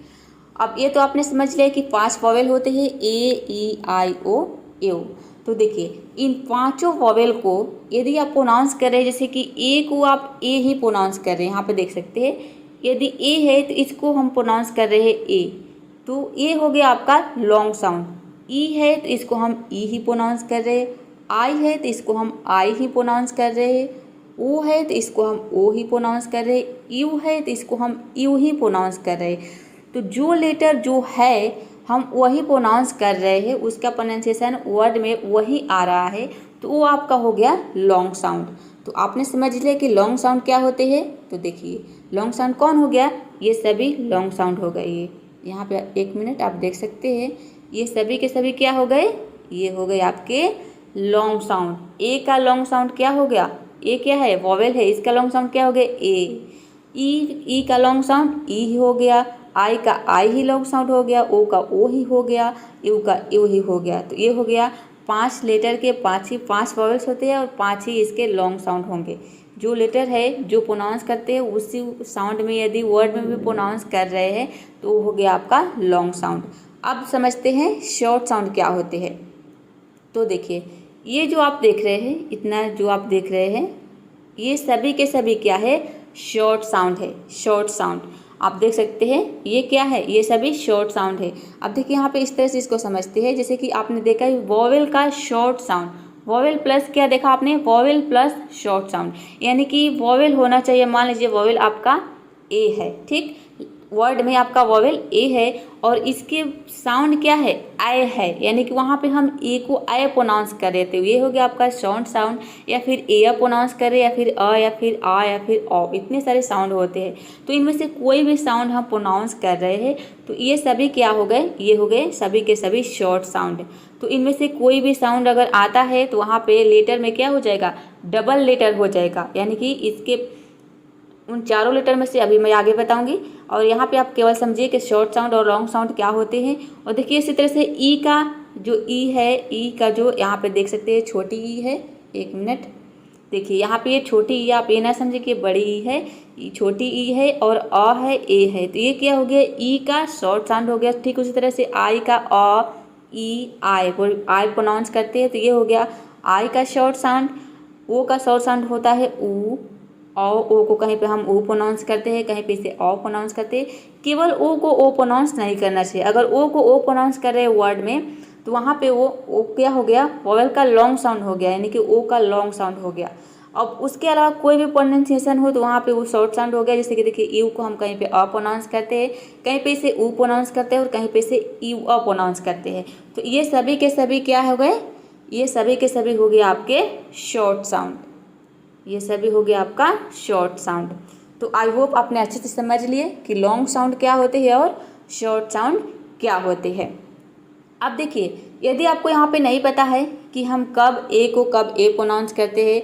अब ये तो आपने समझ लिया कि 5 वॉवेल होते हैं, ए ई आई ओ यू। तो देखिए इन 5 वॉवेल को यदि आप प्रोनाउंस कर रहे हैं, जैसे कि ए को आप ए ही प्रोनाउंस कर रहे हैं, यहाँ पे देख सकते हैं यदि ए है तो इसको हम प्रोनाउंस कर रहे हैं ए, तो ये हो गया आपका लॉन्ग साउंड। ई है तो इसको हम ई ही प्रोनाउंस कर रहे हैं, आई है तो इसको हम आई ही प्रोनाउंस कर रहे हैं, ओ है तो इसको हम ओ ही प्रोनाउंस कर रहे हैं, यू है तो इसको हम यू ही प्रोनाउंस कर रहे हैं। तो जो लेटर जो है हम वही प्रोनाउंस कर रहे हैं, उसका प्रोनाउंसिएशन वर्ड में वही आ रहा है, तो वो आपका हो गया लॉन्ग साउंड। तो आपने समझ लिया कि लॉन्ग साउंड क्या होते हैं। तो देखिए लॉन्ग साउंड कौन हो गया, ये सभी लॉन्ग साउंड हो गए। ये यहाँ पे 1 मिनट आप देख सकते हैं, ये सभी के सभी क्या हो गए, ये हो गए आपके लॉन्ग साउंड। ए का लॉन्ग साउंड क्या हो गया, ए क्या है वॉवेल है, इसका लॉन्ग साउंड क्या हो गया ए। ई का लॉन्ग साउंड ई ही हो गया, आई का आई ही लॉन्ग साउंड हो गया, ओ का ओ ही हो गया, यू का यू ही हो गया। तो ये हो गया 5 लेटर के 5 वॉवेल्स होते हैं और 5 ही इसके लॉन्ग साउंड होंगे। जो लेटर है जो प्रोनाउंस करते हैं उसी साउंड में यदि वर्ड में भी प्रोनाउंस कर रहे हैं तो हो गया आपका लॉन्ग साउंड। अब समझते हैं शॉर्ट साउंड क्या होते हैं। तो देखिए ये जो आप देख रहे हैं, इतना जो आप देख रहे हैं, ये सभी के सभी क्या है, शॉर्ट साउंड है। शॉर्ट साउंड आप देख सकते हैं ये क्या है, ये सभी शॉर्ट साउंड है। अब देखिए यहाँ पे इस तरह से इसको समझते हैं, जैसे कि आपने देखा है वॉवेल का शॉर्ट साउंड, वॉवेल प्लस क्या देखा आपने, वॉवेल प्लस शॉर्ट साउंड, यानी कि वॉवेल होना चाहिए। मान लीजिए वॉवेल आपका ए है, ठीक, वर्ड में आपका वॉवेल ए है और इसके साउंड क्या है, आय है, यानी कि वहाँ पे हम ए को आय प्रोनाउंस कर रहे थे, ये हो गया आपका शॉर्ट साउंड। या फिर ए प्रोनाउंस कर रहे, या फिर अ, या फिर आ, या फिर औ, इतने सारे साउंड होते हैं। तो इनमें से कोई भी साउंड हम प्रोनाउंस कर रहे हैं तो ये सभी क्या हो गए, ये हो गए सभी के सभी शॉर्ट साउंड। तो इनमें से कोई भी साउंड अगर आता है तो वहाँ पे लेटर में क्या हो जाएगा, डबल लेटर हो जाएगा, यानी कि इसके उन चारों लेटर में से अभी मैं आगे बताऊंगी। और यहाँ पे आप केवल समझिए कि शॉर्ट साउंड और लॉन्ग साउंड क्या होते हैं। और देखिए इसी तरह से ई का जो ई है, ई का जो यहाँ पे देख सकते हैं छोटी ई है, 1 मिनट देखिए यहाँ पे ये छोटी ई, आप ये ना समझिए कि बड़ी ई है, छोटी ई है और अ है, ए है, तो ये क्या हो गया, ई का शॉर्ट साउंड हो गया। ठीक उसी तरह से आई का अ, ई, आई प्रोनाउंस करते हैं तो ये हो गया आई का शॉर्ट साउंड। ओ का शॉर्ट साउंड होता है ऊ, ओ को कहीं पे हम ओ प्रोनाउंस करते हैं, कहीं पे इसे ओ प्रोनाउंस करते हैं। केवल ओ को ओ प्रोनाउंस नहीं करना चाहिए। अगर ओ को ओ प्रोनाउंस कर रहे हैं वर्ड में तो वहाँ पे वो ओ क्या हो गया, वॉवेल का लॉन्ग साउंड हो गया, यानी कि ओ का लॉन्ग साउंड हो गया। अब उसके अलावा कोई भी प्रोनाउंसिएशन हो तो वहाँ पे वो शॉर्ट साउंड हो गया। जैसे कि देखिए यू को हम कहीं पे अ प्रोनाउंस करते हैं, कहीं पे इसे ऊ प्रोनाउंस करते हैं और कहीं पे इसे यू अ प्रोनाउंस करते हैं। तो ये सभी के सभी क्या हो गए, ये सभी के सभी हो गया आपके शॉर्ट साउंड, ये सभी हो गया आपका शॉर्ट साउंड। तो आई होप आपने अच्छे से समझ लिए कि लॉन्ग साउंड क्या होते हैं और शॉर्ट साउंड क्या होते हैं। अब देखिए यदि आपको यहाँ पे नहीं पता है कि हम कब ए को कब ए प्रोनाउंस करते हैं,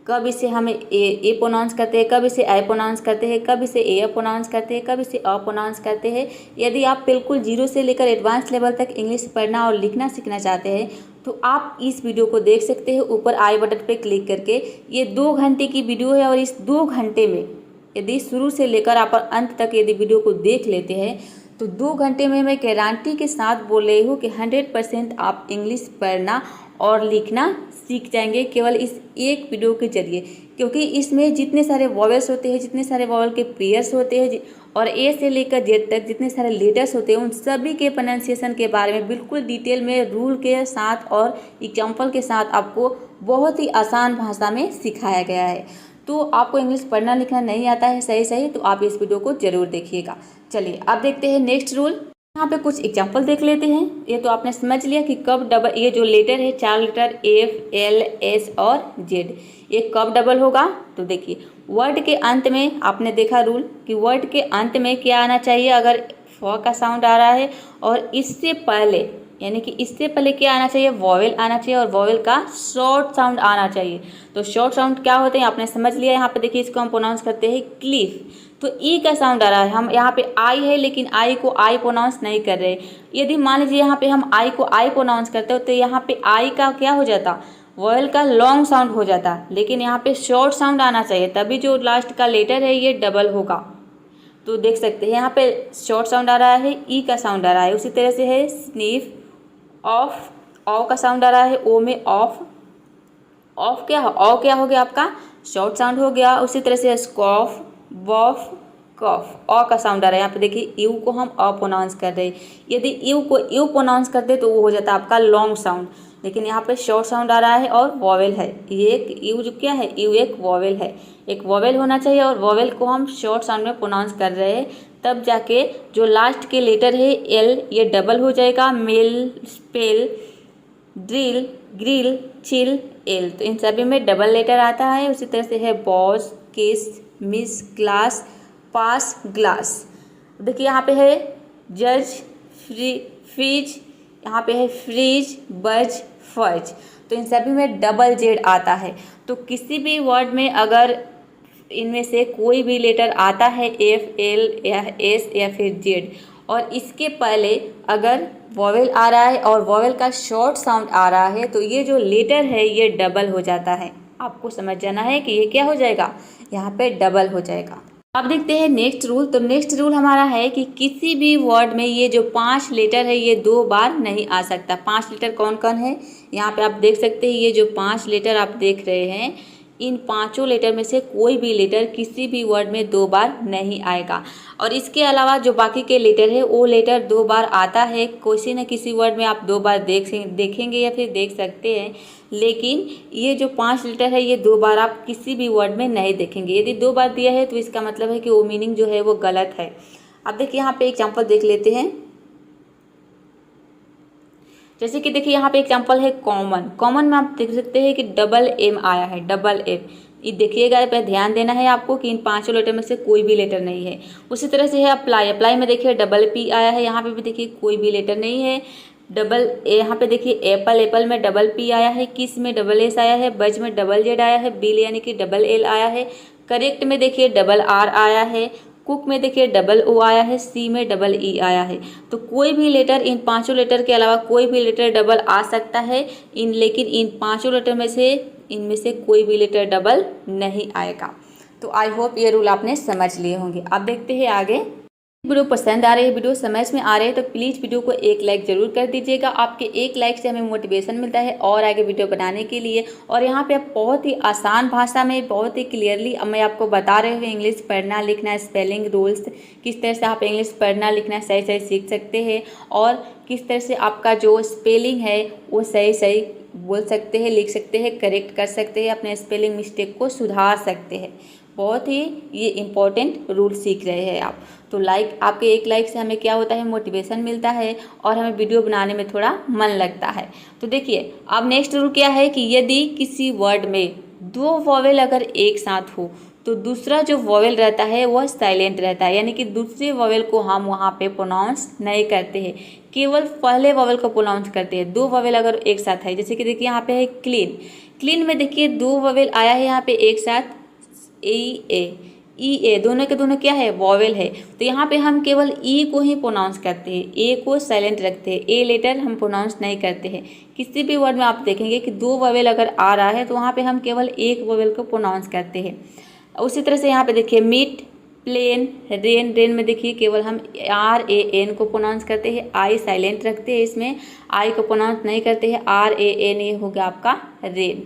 कब इसे हम ए प्रोनाउंस करते हैं, कब इसे आई प्रोनाउंस करते हैं, कब इसे ए प्रोनाउंस करते हैं, कब इसे अ प्रोनाउंस करते हैं, यदि आप बिल्कुल 0 से लेकर एडवांस लेवल तक इंग्लिश पढ़ना और लिखना सीखना चाहते हैं तो आप इस वीडियो को देख सकते हैं ऊपर आई बटन पे क्लिक करके। ये 2 घंटे की वीडियो है और इस 2 घंटे में यदि शुरू से लेकर आप अंत तक यदि वीडियो को देख लेते हैं तो 2 घंटे में मैं गारंटी के साथ बोल रही हूँ कि 100% आप इंग्लिश पढ़ना और लिखना सीख जाएंगे केवल इस एक वीडियो के जरिए, क्योंकि इसमें जितने सारे वॉवेल्स होते हैं, जितने सारे वॉवेल के पेयर्स होते हैं और ए से लेकर जेड तक जितने सारे लेटर्स होते हैं, उन सभी के प्रोनाउंसिएशन के बारे में बिल्कुल डिटेल में रूल के साथ और एग्जाम्पल के साथ आपको बहुत ही आसान भाषा में सिखाया गया है। तो आपको इंग्लिश पढ़ना लिखना नहीं आता है सही तो आप इस वीडियो को ज़रूर देखिएगा। चलिए अब देखते हैं नेक्स्ट रूल। यहाँ पे कुछ एग्जाम्पल देख लेते हैं। ये तो आपने समझ लिया कि कब डबल, ये जो लेटर है 4 लेटर एफ एल एस और जेड, ये कब डबल होगा। तो देखिए वर्ड के अंत में आपने देखा रूल कि वर्ड के अंत में क्या आना चाहिए, अगर फ का साउंड आ रहा है और इससे पहले यानी कि इससे पहले क्या आना चाहिए, वॉवेल आना चाहिए और वॉवेल का शॉर्ट साउंड आना चाहिए। तो शॉर्ट साउंड क्या होते हैं आपने समझ लिया। यहाँ पे देखिए इसको हम प्रोनाउंस करते हैं क्लिफ। तो ई का साउंड आ रहा है, हम यहाँ पे आई है लेकिन आई को आई प्रोनाउंस नहीं कर रहे। यदि मान लीजिए यहाँ पे हम आई को आई प्रोनाउंस करते हो तो यहाँ पे आई का क्या हो जाता, वॉवेल का लॉन्ग साउंड हो जाता, लेकिन यहाँ पे शॉर्ट साउंड आना चाहिए, तभी जो लास्ट का लेटर है ये डबल होगा। तो देख सकते हैं यहाँ पे शॉर्ट साउंड आ रहा है, ई का साउंड आ रहा है। उसी तरह से है स्नीफ, ऑफ, ऑ का साउंड आ रहा है, ओ में ऑफ, ऑफ क्या हो, ऑ क्या हो गया आपका शॉर्ट साउंड हो गया। उसी तरह से स्कॉफ, बॉफ, कॉफ, ऑ का साउंड आ रहा है। यहाँ पे देखिए यू को हम अ प्रोनाउंस कर रहे हैं, यदि यू को यू प्रोनाउंस करते तो वो हो जाता आपका लॉन्ग साउंड, लेकिन यहाँ पे शॉर्ट साउंड आ रहा है और वॉवेल है। ये एक यू जो क्या है, यू एक वॉवेल है, एक वॉवेल होना चाहिए और वॉवेल को हम शॉर्ट साउंड में प्रोनाउंस कर रहे हैं, तब जाके जो लास्ट के लेटर है एल ये डबल हो जाएगा। Mail, spell, drill, grill, chill, L, तो इन सभी में डबल लेटर आता है। उसी तरह से है बॉस, किस, मिस, ग्लास, पास, ग्लास। देखिए यहाँ पे है जज, फ्रीज, यहाँ पे है फ्रीज, बज, फज, तो इन सभी में डबल जेड आता है। तो किसी भी वर्ड में अगर इनमें से कोई भी लेटर आता है एफ, एल या एस या फिर जेड और इसके पहले अगर वॉवेल आ रहा है और वॉवेल का शॉर्ट साउंड आ रहा है तो ये जो लेटर है ये डबल हो जाता है। आपको समझ जाना है कि ये क्या हो जाएगा, यहाँ पे डबल हो जाएगा। अब देखते हैं नेक्स्ट रूल। तो नेक्स्ट रूल हमारा है कि किसी भी वर्ड में ये जो 5 लेटर है ये 2 बार नहीं आ सकता। 5 लेटर कौन कौन है, यहाँ पे आप देख सकते हैं, ये जो 5 लेटर आप देख रहे हैं, इन 5 लेटर में से कोई भी लेटर किसी भी वर्ड में 2 बार नहीं आएगा। और इसके अलावा जो बाकी के लेटर है वो लेटर 2 बार आता है, किसी न किसी वर्ड में आप 2 बार देखेंगे या फिर देख सकते हैं, लेकिन ये जो 5 लेटर है ये 2 बार आप किसी भी वर्ड में नहीं देखेंगे। यदि 2 बार दिया है तो इसका मतलब है कि वो मीनिंग जो है वो गलत है। अब देखिए यहाँ पे एग्जाम्पल देख लेते हैं। जैसे कि देखिए यहाँ पे एग्जांपल है कॉमन। कॉमन में आप देख सकते हैं कि डबल एम आया है, डबल एम। ये देखिएगा, पे ध्यान देना है आपको कि इन 5 लेटर में से कोई भी लेटर नहीं है। उसी तरह से है अप्लाई। अप्लाई में देखिए डबल पी आया है, यहाँ पे भी देखिए कोई भी लेटर नहीं है। डबल यहाँ पे देखिए एप्पल, एप्पल में डबल पी आया है, किस में डबल एस आया है, बज में डबल जेड आया है, बिल यानी कि डबल एल आया है, करेक्ट में देखिए डबल आर आया है, कुक में देखिए डबल ओ आया है, सी में डबल ई आया है। तो कोई भी लेटर, इन 5 लेटर के अलावा कोई भी लेटर डबल आ सकता है, लेकिन इन 5 लेटर में से इनमें से कोई भी लेटर डबल नहीं आएगा। तो आई होप ये रूल आपने समझ लिए होंगे। अब देखते हैं आगे। वीडियो पसंद आ रही है, वीडियो समझ में आ रहे हैं तो प्लीज़ वीडियो को एक लाइक ज़रूर कर दीजिएगा। आपके एक लाइक से हमें मोटिवेशन मिलता है और आगे वीडियो बनाने के लिए। और यहाँ पे आप बहुत ही आसान भाषा में, बहुत ही क्लियरली मैं आपको बता रहे हूँ इंग्लिश पढ़ना लिखना, स्पेलिंग रूल्स, किस तरह से आप इंग्लिश पढ़ना लिखना सही सही सीख सकते हैं और किस तरह से आपका जो स्पेलिंग है वो सही सही बोल सकते हैं, लिख सकते हैं, करेक्ट कर सकते हैं, अपने स्पेलिंग मिस्टेक को सुधार सकते हैं। बहुत ही ये इम्पोर्टेंट रूल सीख रहे हैं आप। तो लाइक, आपके एक लाइक से हमें क्या होता है, मोटिवेशन मिलता है और हमें वीडियो बनाने में थोड़ा मन लगता है। तो देखिए अब नेक्स्ट रूल क्या है कि यदि किसी वर्ड में 2 वॉवेल अगर एक साथ हो तो दूसरा जो वॉवेल रहता है वह साइलेंट रहता है, यानी कि दूसरे वॉवेल को हम वहाँ पे प्रोनाउंस नहीं करते हैं, केवल पहले वॉवेल को प्रोनाउंस करते हैं। 2 वॉवेल अगर एक साथ है, जैसे कि देखिए यहाँ पे है क्लीन। क्लीन में देखिए 2 वॉवेल आया है यहाँ पे एक साथ, ई ए, दोनों के दोनों क्या है, वॉवेल है। तो यहाँ पे हम केवल ई को ही प्रोनाउंस करते हैं, ए को साइलेंट रखते हैं, ए लेटर हम प्रोनाउंस नहीं करते हैं। किसी भी वर्ड में आप देखेंगे कि 2 वॉवेल अगर आ रहा है तो वहाँ पे हम केवल एक वॉवेल को प्रोनाउंस करते हैं। उसी तरह से यहाँ पे देखिए मीट, प्लेन, रेन, रेन में देखिए केवल हम RAN को प्रोनाउंस करते हैं, आई साइलेंट रखते हैं, इसमें आई को प्रोनाउंस नहीं करते हैं, RAN, ये हो गया आपका रेन।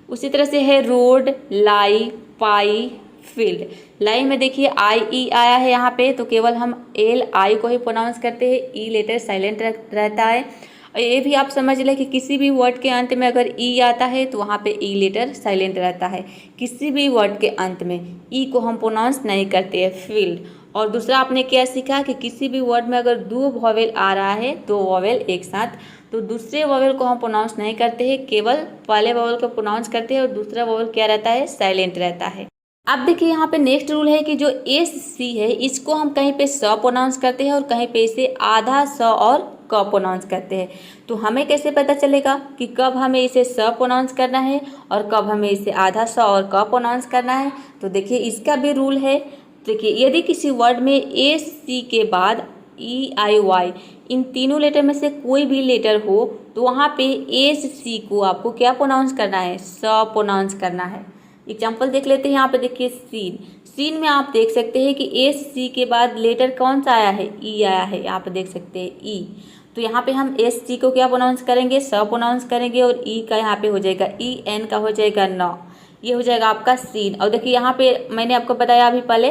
उसी तरह से है रोड, लाई, पाई, फील्ड। लाई में देखिए IE आया है यहाँ पे, तो केवल हम LI को ही प्रोनाउंस करते हैं, ई लेटर साइलेंट रहता है। और ये भी आप समझ लें कि किसी भी वर्ड के अंत में अगर ई आता है तो वहाँ पे ई लेटर साइलेंट रहता है, किसी भी वर्ड के अंत में ई को हम प्रोनाउंस नहीं करते हैं, फील्ड। और दूसरा आपने क्या सीखा कि किसी भी वर्ड में अगर दो वॉवेल आ रहा है, दो वॉवेल एक साथ, तो दूसरे वॉवेल को हम प्रोनाउंस नहीं करते हैं, केवल पहले वॉवेल को प्रोनाउंस करते हैं और दूसरा वॉवेल क्या रहता है, साइलेंट रहता है। अब देखिए यहाँ पे नेक्स्ट रूल है कि जो SC है इसको हम कहीं पे स प्रोनाउंस करते हैं और कहीं पे इसे आधा स और क प्रोनाउंस करते हैं। तो हमें कैसे पता चलेगा कि कब हमें इसे स प्रोनाउंस करना है और कब हमें इसे आधा स और क प्रोनाउंस करना है? तो देखिए इसका भी रूल है। देखिए यदि किसी वर्ड में SC के बाद EIY इन तीनों लेटर में से कोई भी लेटर हो तो वहाँ पे SC को आपको क्या प्रोनाउंस करना है, स प्रोनाउंस करना है। एग्जाम्पल देख लेते हैं। यहाँ पे देखिए सीन, सीन में आप देख सकते हैं कि SC के बाद लेटर कौन सा आया है, E आया है, यहाँ पे देख सकते हैं E। तो यहाँ पे हम SC को क्या प्रोनाउंस करेंगे, स प्रोनाउंस करेंगे और E का यहाँ पे हो जाएगा EN का हो जाएगा न, ये हो जाएगा आपका सीन। और देखिए यहाँ पे मैंने आपको बताया अभी पहले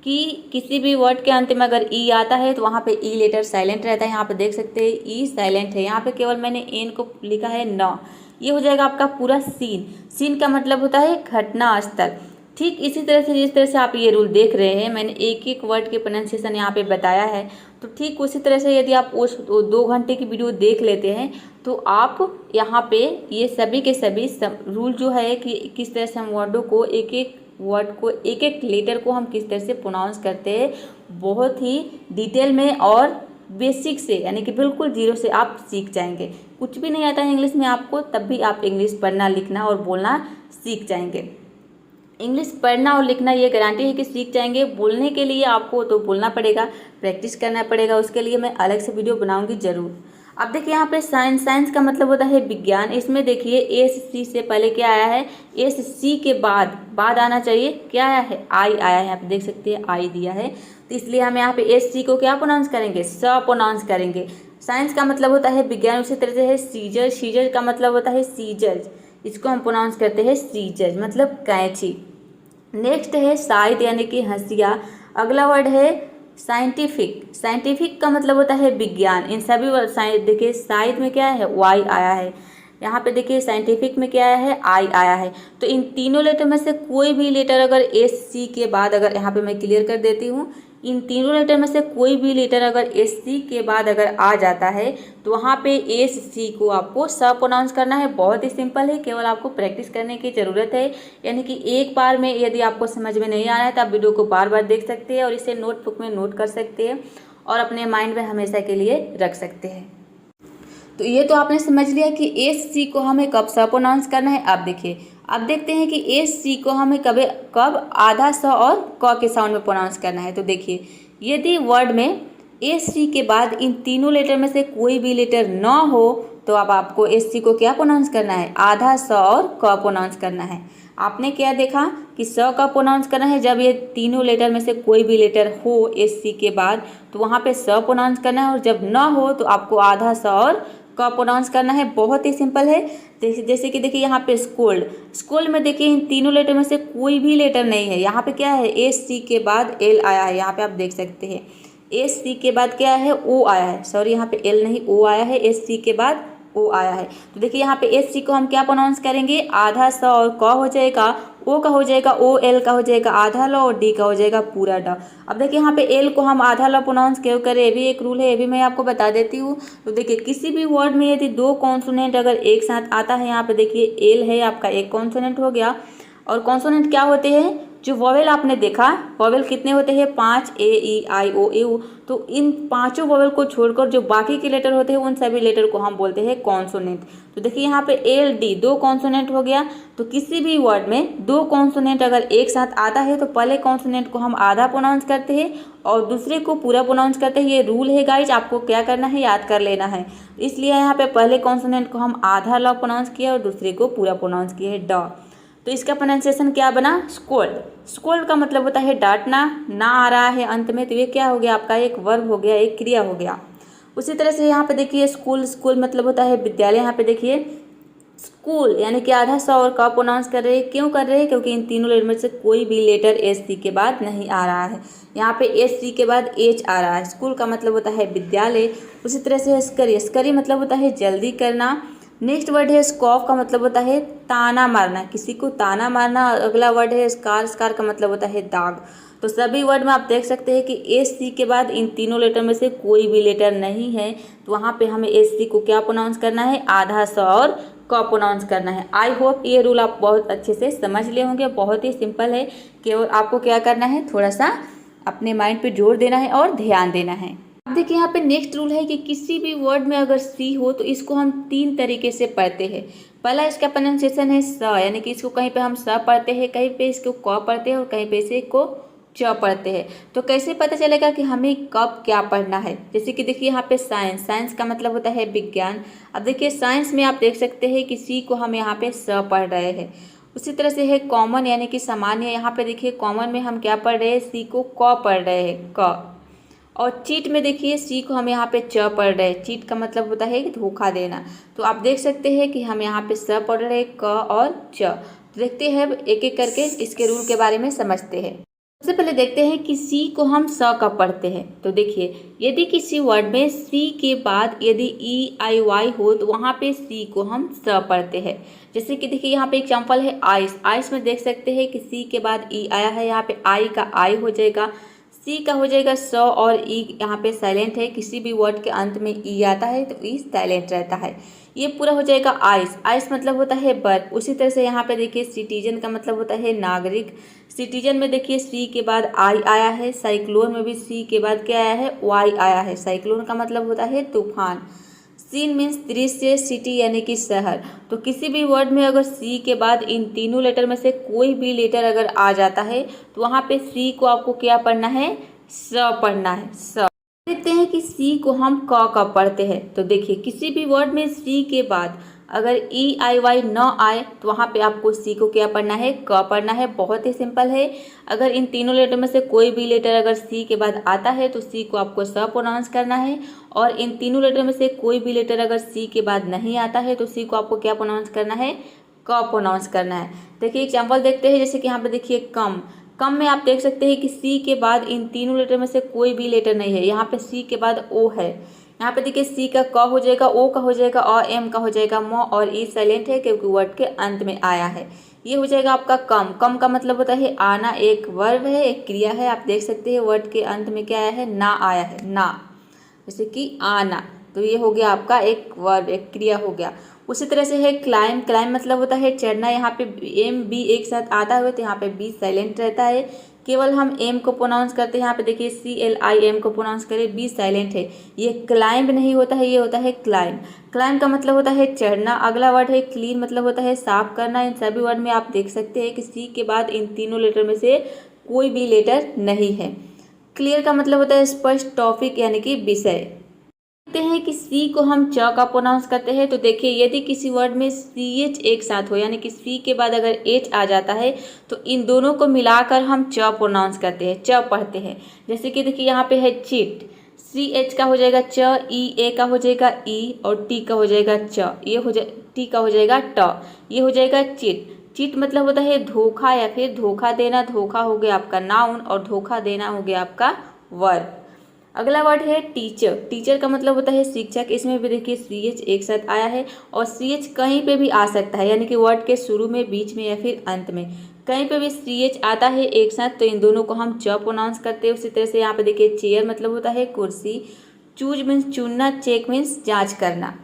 कि किसी भी वर्ड के अंत में अगर ई आता है तो वहाँ पे ई लेटर साइलेंट रहता है। यहाँ पे देख सकते हैं ई साइलेंट है, यहाँ पे केवल मैंने एन को लिखा है न, ये हो जाएगा आपका पूरा सीन। सीन का मतलब होता है घटना स्थल। ठीक इसी तरह से जिस तरह से आप ये रूल देख रहे हैं, मैंने एक एक वर्ड के प्रोनाउंसिएशन यहाँ पे बताया है, तो ठीक उसी तरह से यदि आप उस 2 घंटे की वीडियो देख लेते हैं तो आप यहाँ पे ये सभी के सभी रूल जो है कि किस तरह से हम वर्डों को एक एक वर्ड को एक एक लेटर को हम किस तरह से प्रोनाउंस करते हैं, बहुत ही डिटेल में और बेसिक से यानी कि बिल्कुल जीरो से आप सीख जाएंगे। कुछ भी नहीं आता है इंग्लिश में आपको, तब भी आप इंग्लिश पढ़ना, लिखना और बोलना सीख जाएंगे। इंग्लिश पढ़ना और लिखना ये गारंटी है कि सीख जाएंगे। बोलने के लिए आपको तो बोलना पड़ेगा, प्रैक्टिस करना पड़ेगा, उसके लिए मैं अलग से वीडियो बनाऊंगी ज़रूर। अब देखिए यहाँ पे साइंस, साइंस का मतलब होता है विज्ञान। इसमें देखिए SC से पहले क्या आया है, SC के बाद आना चाहिए, क्या आया है, आई आया है, यहाँ पे देख सकते हैं आई दिया है, तो इसलिए हम यहाँ पे SC को क्या प्रोनाउंस करेंगे, स प्रोनाउंस करेंगे। साइंस का मतलब होता है विज्ञान। उसी तरह से है सीजर, सीजर का मतलब होता है सीजर, इसको हम प्रोनाउंस करते हैं सीजर, मतलब कैंची। नेक्स्ट है साहित्य यानी कि हंसिया। अगला वर्ड है साइंटिफिक, साइंटिफिक का मतलब होता है विज्ञान। इन सभी वर्ड देखिए साहित्य में क्या है, वाई आया है, यहाँ पे देखिए साइंटिफिक में क्या आया है, आई आया है। तो इन तीनों लेटर में से कोई भी लेटर अगर SC के बाद, अगर यहाँ पे मैं क्लियर कर देती हूँ, इन तीनों लेटर में से कोई भी लेटर अगर SC के बाद अगर आ जाता है तो वहाँ पे SC को आपको स प्रोनाउंस करना है। बहुत ही सिंपल है, केवल आपको प्रैक्टिस करने की ज़रूरत है। यानी कि एक बार में यदि आपको समझ में नहीं आया है तो आप वीडियो को बार बार देख सकते हैं और इसे नोटबुक में नोट कर सकते हैं और अपने माइंड में हमेशा के लिए रख सकते हैं। तो ये तो आपने समझ लिया कि SC को हमें कब स प्रोनाउंस करना है। अब देखिए, अब देखते हैं कि SC को हमें कब आधा स और क के साउंड में प्रोनाउंस करना है। तो देखिए यदि वर्ड में SC के बाद इन तीनों लेटर में से कोई भी लेटर न हो तो अब आपको SC को क्या प्रोनाउंस करना है, आधा स और क प्रोनाउंस करना है। आपने क्या देखा कि स का प्रोनाउंस करना है जब ये तीनों लेटर में से कोई भी लेटर हो SC के बाद तो वहाँ पे स प्रोनाउंस करना है, और जब न हो तो आपको आधा स और का प्रोनाउंस करना है। बहुत ही सिंपल है। जैसे कि देखिए यहाँ पे स्कोल्ड, स्कोल्ड में देखिए इन तीनों लेटर में से कोई भी लेटर नहीं है। यहाँ पे क्या है, SC के बाद L आया है, यहाँ पे आप देख सकते हैं SC के बाद क्या है, O आया है, सॉरी यहाँ पे L नहीं O आया है, SC के बाद O आया है। तो देखिए यहाँ पे SC को हम क्या प्रोनाउंस करेंगे, आधा स और क हो जाएगा, O का हो जाएगा O, L का हो जाएगा आधा ल और D का हो जाएगा पूरा ड। अब देखिए यहाँ पे L को हम आधा ल प्रोनाउंस क्यों करें, ये भी एक रूल है, ये भी मैं आपको बता देती हूँ। तो देखिए किसी भी वर्ड में यदि 2 कॉन्सोनेंट अगर एक साथ आता है, यहाँ पे देखिए L है आपका एक कॉन्सोनेंट हो गया, और कॉन्सोनेंट क्या होते हैं, जो वॉवेल आपने देखा, वॉवेल कितने होते हैं, 5 A E I O U। तो इन पांचों वॉवेल को छोड़कर जो बाकी के लेटर होते हैं उन सभी लेटर को हम बोलते हैं कॉन्सोनेंट। तो देखिए यहाँ पे L D 2 कॉन्सोनेंट हो गया। तो किसी भी वर्ड में 2 कॉन्सोनेंट अगर एक साथ आता है तो पहले कॉन्सोनेंट को हम आधा प्रोनाउंस करते हैं और दूसरे को पूरा प्रोनाउंस करते हैं। ये रूल है गाइज, आपको क्या करना है, याद कर लेना है। इसलिए यहाँ पे पहले कॉन्सोनेंट को हम आधा ल प्रोनाउंस किया और दूसरे को पूरा प्रोनाउंस किया है ड। तो इसका प्रोनाउंसिएशन क्या बना, स्कोल्ड। स्कोल्ड का मतलब होता है डांटना, ना आ रहा है अंत में, तो ये क्या हो गया आपका, एक वर्ब हो गया, एक क्रिया हो गया। उसी तरह से यहाँ पे देखिए स्कूल, स्कूल मतलब होता है विद्यालय। यहाँ पे देखिए स्कूल यानी कि आधा स और का प्रोनाउंस कर रहे हैं, क्यों कर रहे हैं, क्योंकि इन तीनों लेटर में से कोई भी लेटर एस सी के बाद नहीं आ रहा है। यहाँ पे एस सी के बाद एच आ रहा है। स्कूल का मतलब होता है विद्यालय। उसी तरह से स्करी, स्करी मतलब होता है जल्दी करना। नेक्स्ट वर्ड है स्कॉफ का मतलब होता है ताना मारना, किसी को ताना मारना। अगला वर्ड है स्कार, स्कार का मतलब होता है दाग। तो सभी वर्ड में आप देख सकते हैं कि एस सी के बाद इन तीनों लेटर में से कोई भी लेटर नहीं है, तो वहाँ पे हमें एस सी को क्या प्रोनाउंस करना है, आधा स और क प्रोनाउंस करना है। आई होप ये रूल आप बहुत अच्छे से समझ लिए होंगे। बहुत ही सिंपल है, केवल आपको क्या करना है, थोड़ा सा अपने माइंड पे जोर देना है और ध्यान देना है। अब देखिए यहाँ पे नेक्स्ट रूल है कि किसी भी वर्ड में अगर सी हो तो इसको हम 3 तरीके से पढ़ते हैं। पहला इसका प्रोनाउंसिएशन है स, यानी कि इसको कहीं पे हम स पढ़ते हैं, कहीं पे इसको क पढ़ते हैं और कहीं पे इसे को च पढ़ते हैं। तो कैसे पता चलेगा कि हमें कब क्या पढ़ना है। जैसे कि देखिए यहाँ पे साइंस, साइंस का मतलब होता है विज्ञान। अब देखिए साइंस में आप देख सकते हैं कि सी को हम यहाँ पे स पढ़ रहे हैं। उसी तरह से है कॉमन यानी कि सामान्य, यहाँ पे देखिए कॉमन में हम क्या पढ़ रहे हैं, सी को क पढ़ रहे हैं, क। और चीट में देखिए सी को हम यहाँ पे च पढ़ रहे हैं। चीट का मतलब होता है कि धोखा देना। तो आप देख सकते हैं कि हम यहाँ पे स पढ़ रहे हैं, क और च। तो देखते हैं एक एक करके इसके रूल के बारे में समझते हैं। सबसे पहले देखते हैं कि सी को हम स कब पढ़ते हैं। तो देखिए यदि किसी वर्ड में सी के बाद यदि ई आई वाई हो तो वहाँ पे सी को हम स पढ़ते हैं। जैसे कि देखिए यहाँ पे एग्जांपल है आइस। आइस में देख सकते हैं कि सी के बाद ई आया है, यहाँ पे आई का आई हो जाएगा, सी का हो जाएगा स और ई यहाँ पे साइलेंट है। किसी भी वर्ड के अंत में ई आता है तो ई साइलेंट रहता है। ये पूरा हो जाएगा आइस। आइस मतलब होता है बर्फ। उसी तरह से यहाँ पे देखिए सिटीजन का मतलब होता है नागरिक। सिटीजन में देखिए सी के बाद आई आया है। साइक्लोन में भी सी के बाद क्या आया है, वाई आया है। साइक्लोन का मतलब होता है तूफान। सीन मीन्स दृश्य, सिटी यानी कि शहर। तो किसी भी वर्ड में अगर सी के बाद इन तीनों लेटर में से कोई भी लेटर अगर आ जाता है तो वहाँ पे सी को आपको क्या पढ़ना है, स पढ़ना है, स। देखते हैं कि सी को हम क कब पढ़ते हैं। तो देखिए किसी भी वर्ड में सी के बाद अगर ई आई वाई न आए तो वहाँ पे आपको सी को क्या पढ़ना है, क पढ़ना है। बहुत ही सिंपल है। अगर इन तीनों लेटर में से कोई भी लेटर अगर सी के बाद आता है तो सी को आपको स प्रोनाउंस करना है, और इन तीनों लेटर में से कोई भी लेटर अगर सी के बाद नहीं आता है तो सी को आपको क्या प्रोनाउंस करना है, क प्रोनाउंस करना है। देखिए एग्जाम्पल देखते हैं। जैसे कि यहाँ पे देखिए कम, कम में आप देख सकते हैं कि सी के बाद इन तीनों लेटर में से कोई भी लेटर नहीं है। यहाँ पे सी के बाद ओ है। यहाँ पे देखिए सी का क हो जाएगा, ओ का हो जाएगा, और एम का हो जाएगा म, और ई साइलेंट है क्योंकि वर्ड के अंत में आया है। ये हो जाएगा आपका कम। कम का मतलब होता है आना, एक वर्ब है, एक क्रिया है। आप देख सकते हैं वर्ड के अंत में क्या आया है, ना आया है, ना, जैसे कि आना। तो ये हो गया आपका एक वर्ब, एक क्रिया हो गया। उसी तरह से है क्लाइम। क्लाइम मतलब होता है चढ़ना। यहाँ पे एम बी एक साथ आता हुआ तो यहाँ पे बी साइलेंट रहता है। केवल हम एम को प्रोनाउंस करते हैं। यहाँ पे देखिए सी एल आई एम को प्रोनाउंस करें, बी साइलेंट है। ये क्लाइंब नहीं होता है, ये होता है क्लाइंब। क्लाइंब का मतलब होता है चढ़ना। अगला वर्ड है क्लीन, मतलब होता है साफ करना। इन सभी वर्ड में आप देख सकते हैं कि सी के बाद इन तीनों लेटर में से कोई भी लेटर नहीं है। क्लियर का मतलब होता है स्पष्ट, टॉपिक यानी कि विषय। देखते हैं कि सी को हम च का प्रोनाउंस करते हैं। तो देखिए यदि किसी वर्ड में सी एच एक साथ हो, यानी कि सी के बाद अगर एच आ जाता है तो इन दोनों को मिलाकर हम च प्रोनाउंस करते हैं, च पढ़ते हैं। जैसे कि देखिए यहाँ पे है चिट। सी एच का हो जाएगा च, ई ए का हो जाएगा ई, और टी का हो जाएगा च, ये हो जाए टी का हो जाएगा ट, ये हो जाएगा चिट। चिट मतलब होता है धोखा या फिर धोखा देना। धोखा हो गया आपका नाउन और धोखा देना हो गया आपका वर्ब। अगला वर्ड है टीचर। टीचर का मतलब होता है शिक्षक। इसमें भी देखिए सी एच एक साथ आया है, और सी एच कहीं पे भी आ सकता है, यानी कि वर्ड के शुरू में, बीच में या फिर अंत में कहीं पे भी सी एच आता है एक साथ, तो इन दोनों को हम च प्रोनाउंस करते हैं। उसी तरह से यहाँ पे देखिए चेयर मतलब होता है कुर्सी। चूज मीन्स चुनना, चेक मीन्स जाँच करना।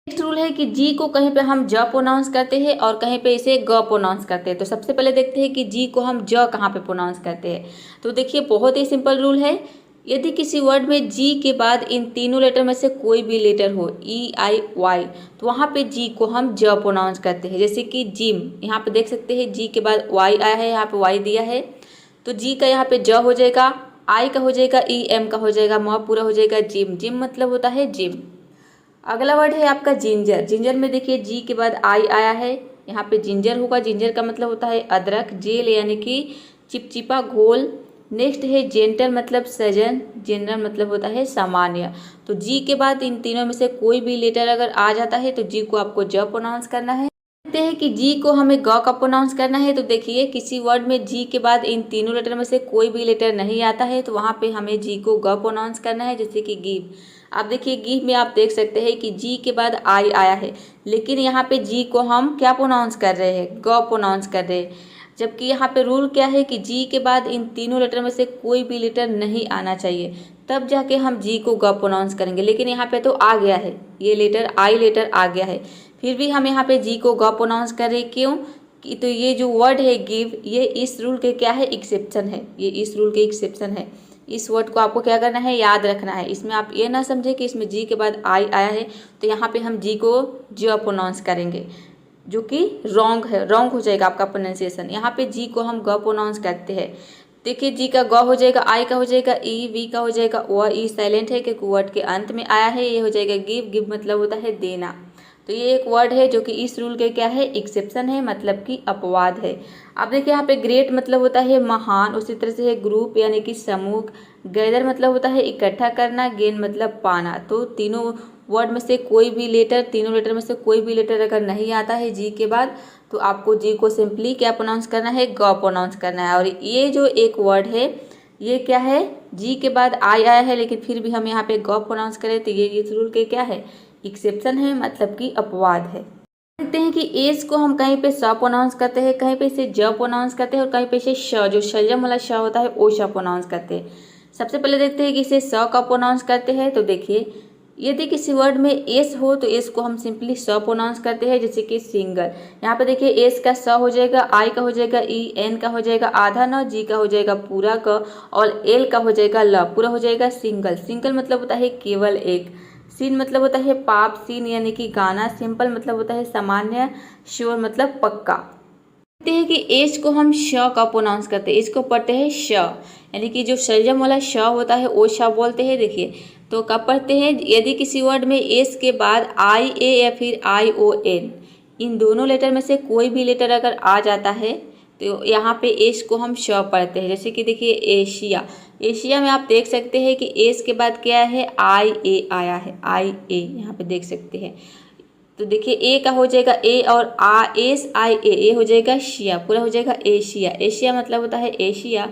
नेक्स्ट रूल है कि जी को कहीं पे हम ज प्रोनाउंस करते हैं और कहीं पे इसे ग प्रोनाउंस करते हैं। तो सबसे पहले देखते हैं कि जी को हम ज कहाँ पे प्रोनाउंस करते हैं। तो देखिए बहुत ही सिंपल रूल है। यदि किसी वर्ड में जी के बाद इन तीनों लेटर में से कोई भी लेटर हो, ई आई वाई, तो वहाँ पे जी को हम ज प्रोनाउंस करते हैं। जैसे कि जिम, यहाँ पे देख सकते हैं जी के बाद वाई आया है, यहाँ पे वाई दिया है, तो जी का यहाँ पे ज हो जाएगा, आई का हो जाएगा ई, एम का हो जाएगा म, पूरा हो जाएगा जिम। जिम मतलब होता है जिम। अगला वर्ड है आपका जिंजर। जिंजर में देखिए जी के बाद आई आया है, यहाँ पे जिंजर होगा, जिंजर का मतलब होता है अदरक। जेल यानी कि चिपचिपा घोल। नेक्स्ट है जेंटल मतलब सजन, जनरल मतलब होता है सामान्य। तो जी के बाद इन तीनों में से कोई भी लेटर अगर आ जाता है तो जी को आपको ज प्रोनाउंस करना है। देखते हैं कि जी को हमें ग का प्रोनाउंस करना है। तो देखिए किसी वर्ड में जी के बाद इन तीनों लेटर में से कोई भी लेटर नहीं आता है तो वहाँ पे हमें जी को ग प्रोनाउंस करना है। जैसे कि गिव, आप देखिए गिव में आप देख सकते हैं कि जी के बाद आई आया है, लेकिन यहाँ पे जी को हम क्या प्रोनाउंस कर रहे हैं, ग प्रोनाउंस कर रहे हैं। जबकि यहाँ पे रूल क्या है कि जी के बाद इन तीनों लेटर में से कोई भी लेटर नहीं आना चाहिए, तब जाके हम जी को ग प्रोनाउंस करेंगे। लेकिन यहाँ पे तो आ गया है, ये लेटर आई लेटर आ गया है, फिर भी हम यहाँ पे जी को ग प्रोनाउंस कर रहे। क्यों कि तो ये जो वर्ड है गिव, ये इस रूल के क्या है, एक्सेप्शन है। ये इस रूल के एक्सेप्शन है। इस वर्ड को आपको क्या करना है, याद रखना है। इसमें आप ये ना समझे कि इसमें जी के बाद आई आया है तो यहाँ पे हम जी को ज प्रोनाउंस करेंगे, जो कि रॉन्ग है, रॉन्ग हो जाएगा आपका प्रोनाउंसिएशन। यहाँ पे जी को हम ग प्रोनाउंस करते हैं। देखिए जी का ग हो जाएगा, आई का हो जाएगा ई, वी का हो जाएगा ओ। ई साइलेंट है क्योंकि वर्ड के अंत में आया है। ये हो जाएगा गिव, गिव मतलब होता है देना। तो ये एक वर्ड है जो कि इस रूल के क्या है, एक्सेप्शन है, मतलब कि अपवाद है। अब देखिए यहाँ पे ग्रेट मतलब होता है महान, उसी तरह से है ग्रुप यानी कि समूह। गैदर मतलब होता है इकट्ठा करना, गेन मतलब पाना। तो तीनों वर्ड में से कोई भी लेटर, तीनों लेटर में से कोई भी लेटर अगर नहीं आता है जी के बाद तो आपको जी को सिंपली क्या प्रोनाउंस करना है, ग प्रोनाउंस करना है। और ये जो एक वर्ड है ये क्या है, जी के बाद आई आया है लेकिन फिर भी हम यहाँ पे ग प्रोनाउंस करें तो ये इस रूल के क्या है, एक्सेप्शन है, मतलब कि अपवाद है। देखते हैं कि एस को हम कहीं पे स प्रोनाउंस करते हैं, कहीं पे इसे ज प्रोनाउंस करते हैं और कहीं पे इसे श, जो शलजम वाला श होता है वो श प्रोनाउंस करते हैं। सबसे पहले देखते हैं कि इसे स का प्रोनाउंस करते हैं। तो देखिए यदि किसी वर्ड में एस हो तो एस को हम सिंपली स प्रोनाउंस करते हैं, जैसे कि सिंगल। यहाँ पे देखिए एस का स हो जाएगा, आई का हो जाएगा ई, एन का हो जाएगा आधा न, जी का हो जाएगा पूरा क, और एल का हो जाएगा ल, पूरा हो जाएगा सिंगल। सिंगल मतलब होता है केवल एक। सीन मतलब होता है पाप, सीन यानी कि गाना। सिंपल मतलब होता है सामान्य। श्योर मतलब पक्का। देखते हैं कि एच को हम श का प्रोनाउंस करते हैं, इसको पढ़ते हैं श, यानी कि जो शलजम वाला श होता है वो श बोलते हैं। देखिए तो कब पढ़ते हैं, यदि किसी वर्ड में एस के बाद आई ए या फिर आई ओ एन, इन दोनों लेटर में से कोई भी लेटर अगर आ जाता है तो यहाँ पे एस को हम श पढ़ते हैं। जैसे कि देखिए एशिया, एशिया में आप देख सकते हैं कि एस के बाद क्या है, आई ए आया है, आई ए यहाँ पे देख सकते हैं। तो देखिए ए का हो जाएगा ए और आ, एस आई ए हो जाएगा शिया, पूरा हो जाएगा एशिया। एशिया मतलब होता है एशिया।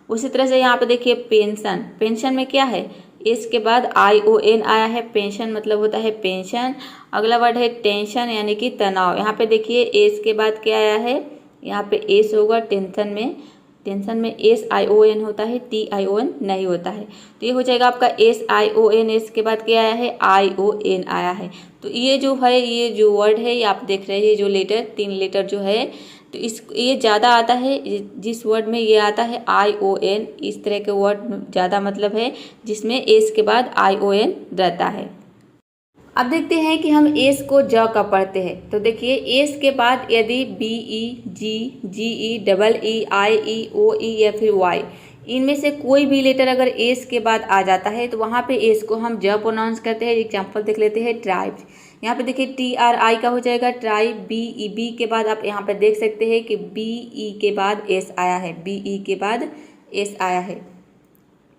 उसी तरह से यहाँ पे देखिए पेंशन, पेंशन में क्या है, एस के बाद आई ओ एन आया है, पेंशन मतलब होता है पेंशन। अगला वर्ड है टेंशन यानी कि तनाव। यहाँ पे देखिए एस के बाद क्या आया है, यहाँ पे एस होगा टेंशन में, टेंशन में एस आई ओ एन होता है, टी आई ओ एन नहीं होता है। तो ये हो जाएगा आपका S I O N, S के बाद क्या आया है, आई ओ एन आया है। तो ये जो है, ये जो वर्ड है ये आप देख रहे हैं, जो लेटर, तीन लेटर जो है तो इस ये ज़्यादा आता है, जिस वर्ड में ये आता है आई ओ एन, इस तरह के वर्ड ज़्यादा मतलब है जिसमें एस के बाद आई ओ एन रहता है। अब देखते हैं कि हम एस को ज का पढ़ते हैं। तो देखिए एस के बाद यदि बी ई, जी, जी ई, डबल ई, आई ई, ओ ई या फिर वाई, इनमें से कोई भी लेटर अगर एस के बाद आ जाता है तो वहाँ पे एस को हम ज प्रोनाउंस करते हैं। एग्जांपल देख लेते हैं ट्राइब। यहाँ पे देखिए टी आर आई का हो जाएगा ट्राइब। बी ई, बी के बाद आप यहाँ पे देख सकते हैं कि बी ई के बाद एस आया है, बी ई के बाद एस आया है,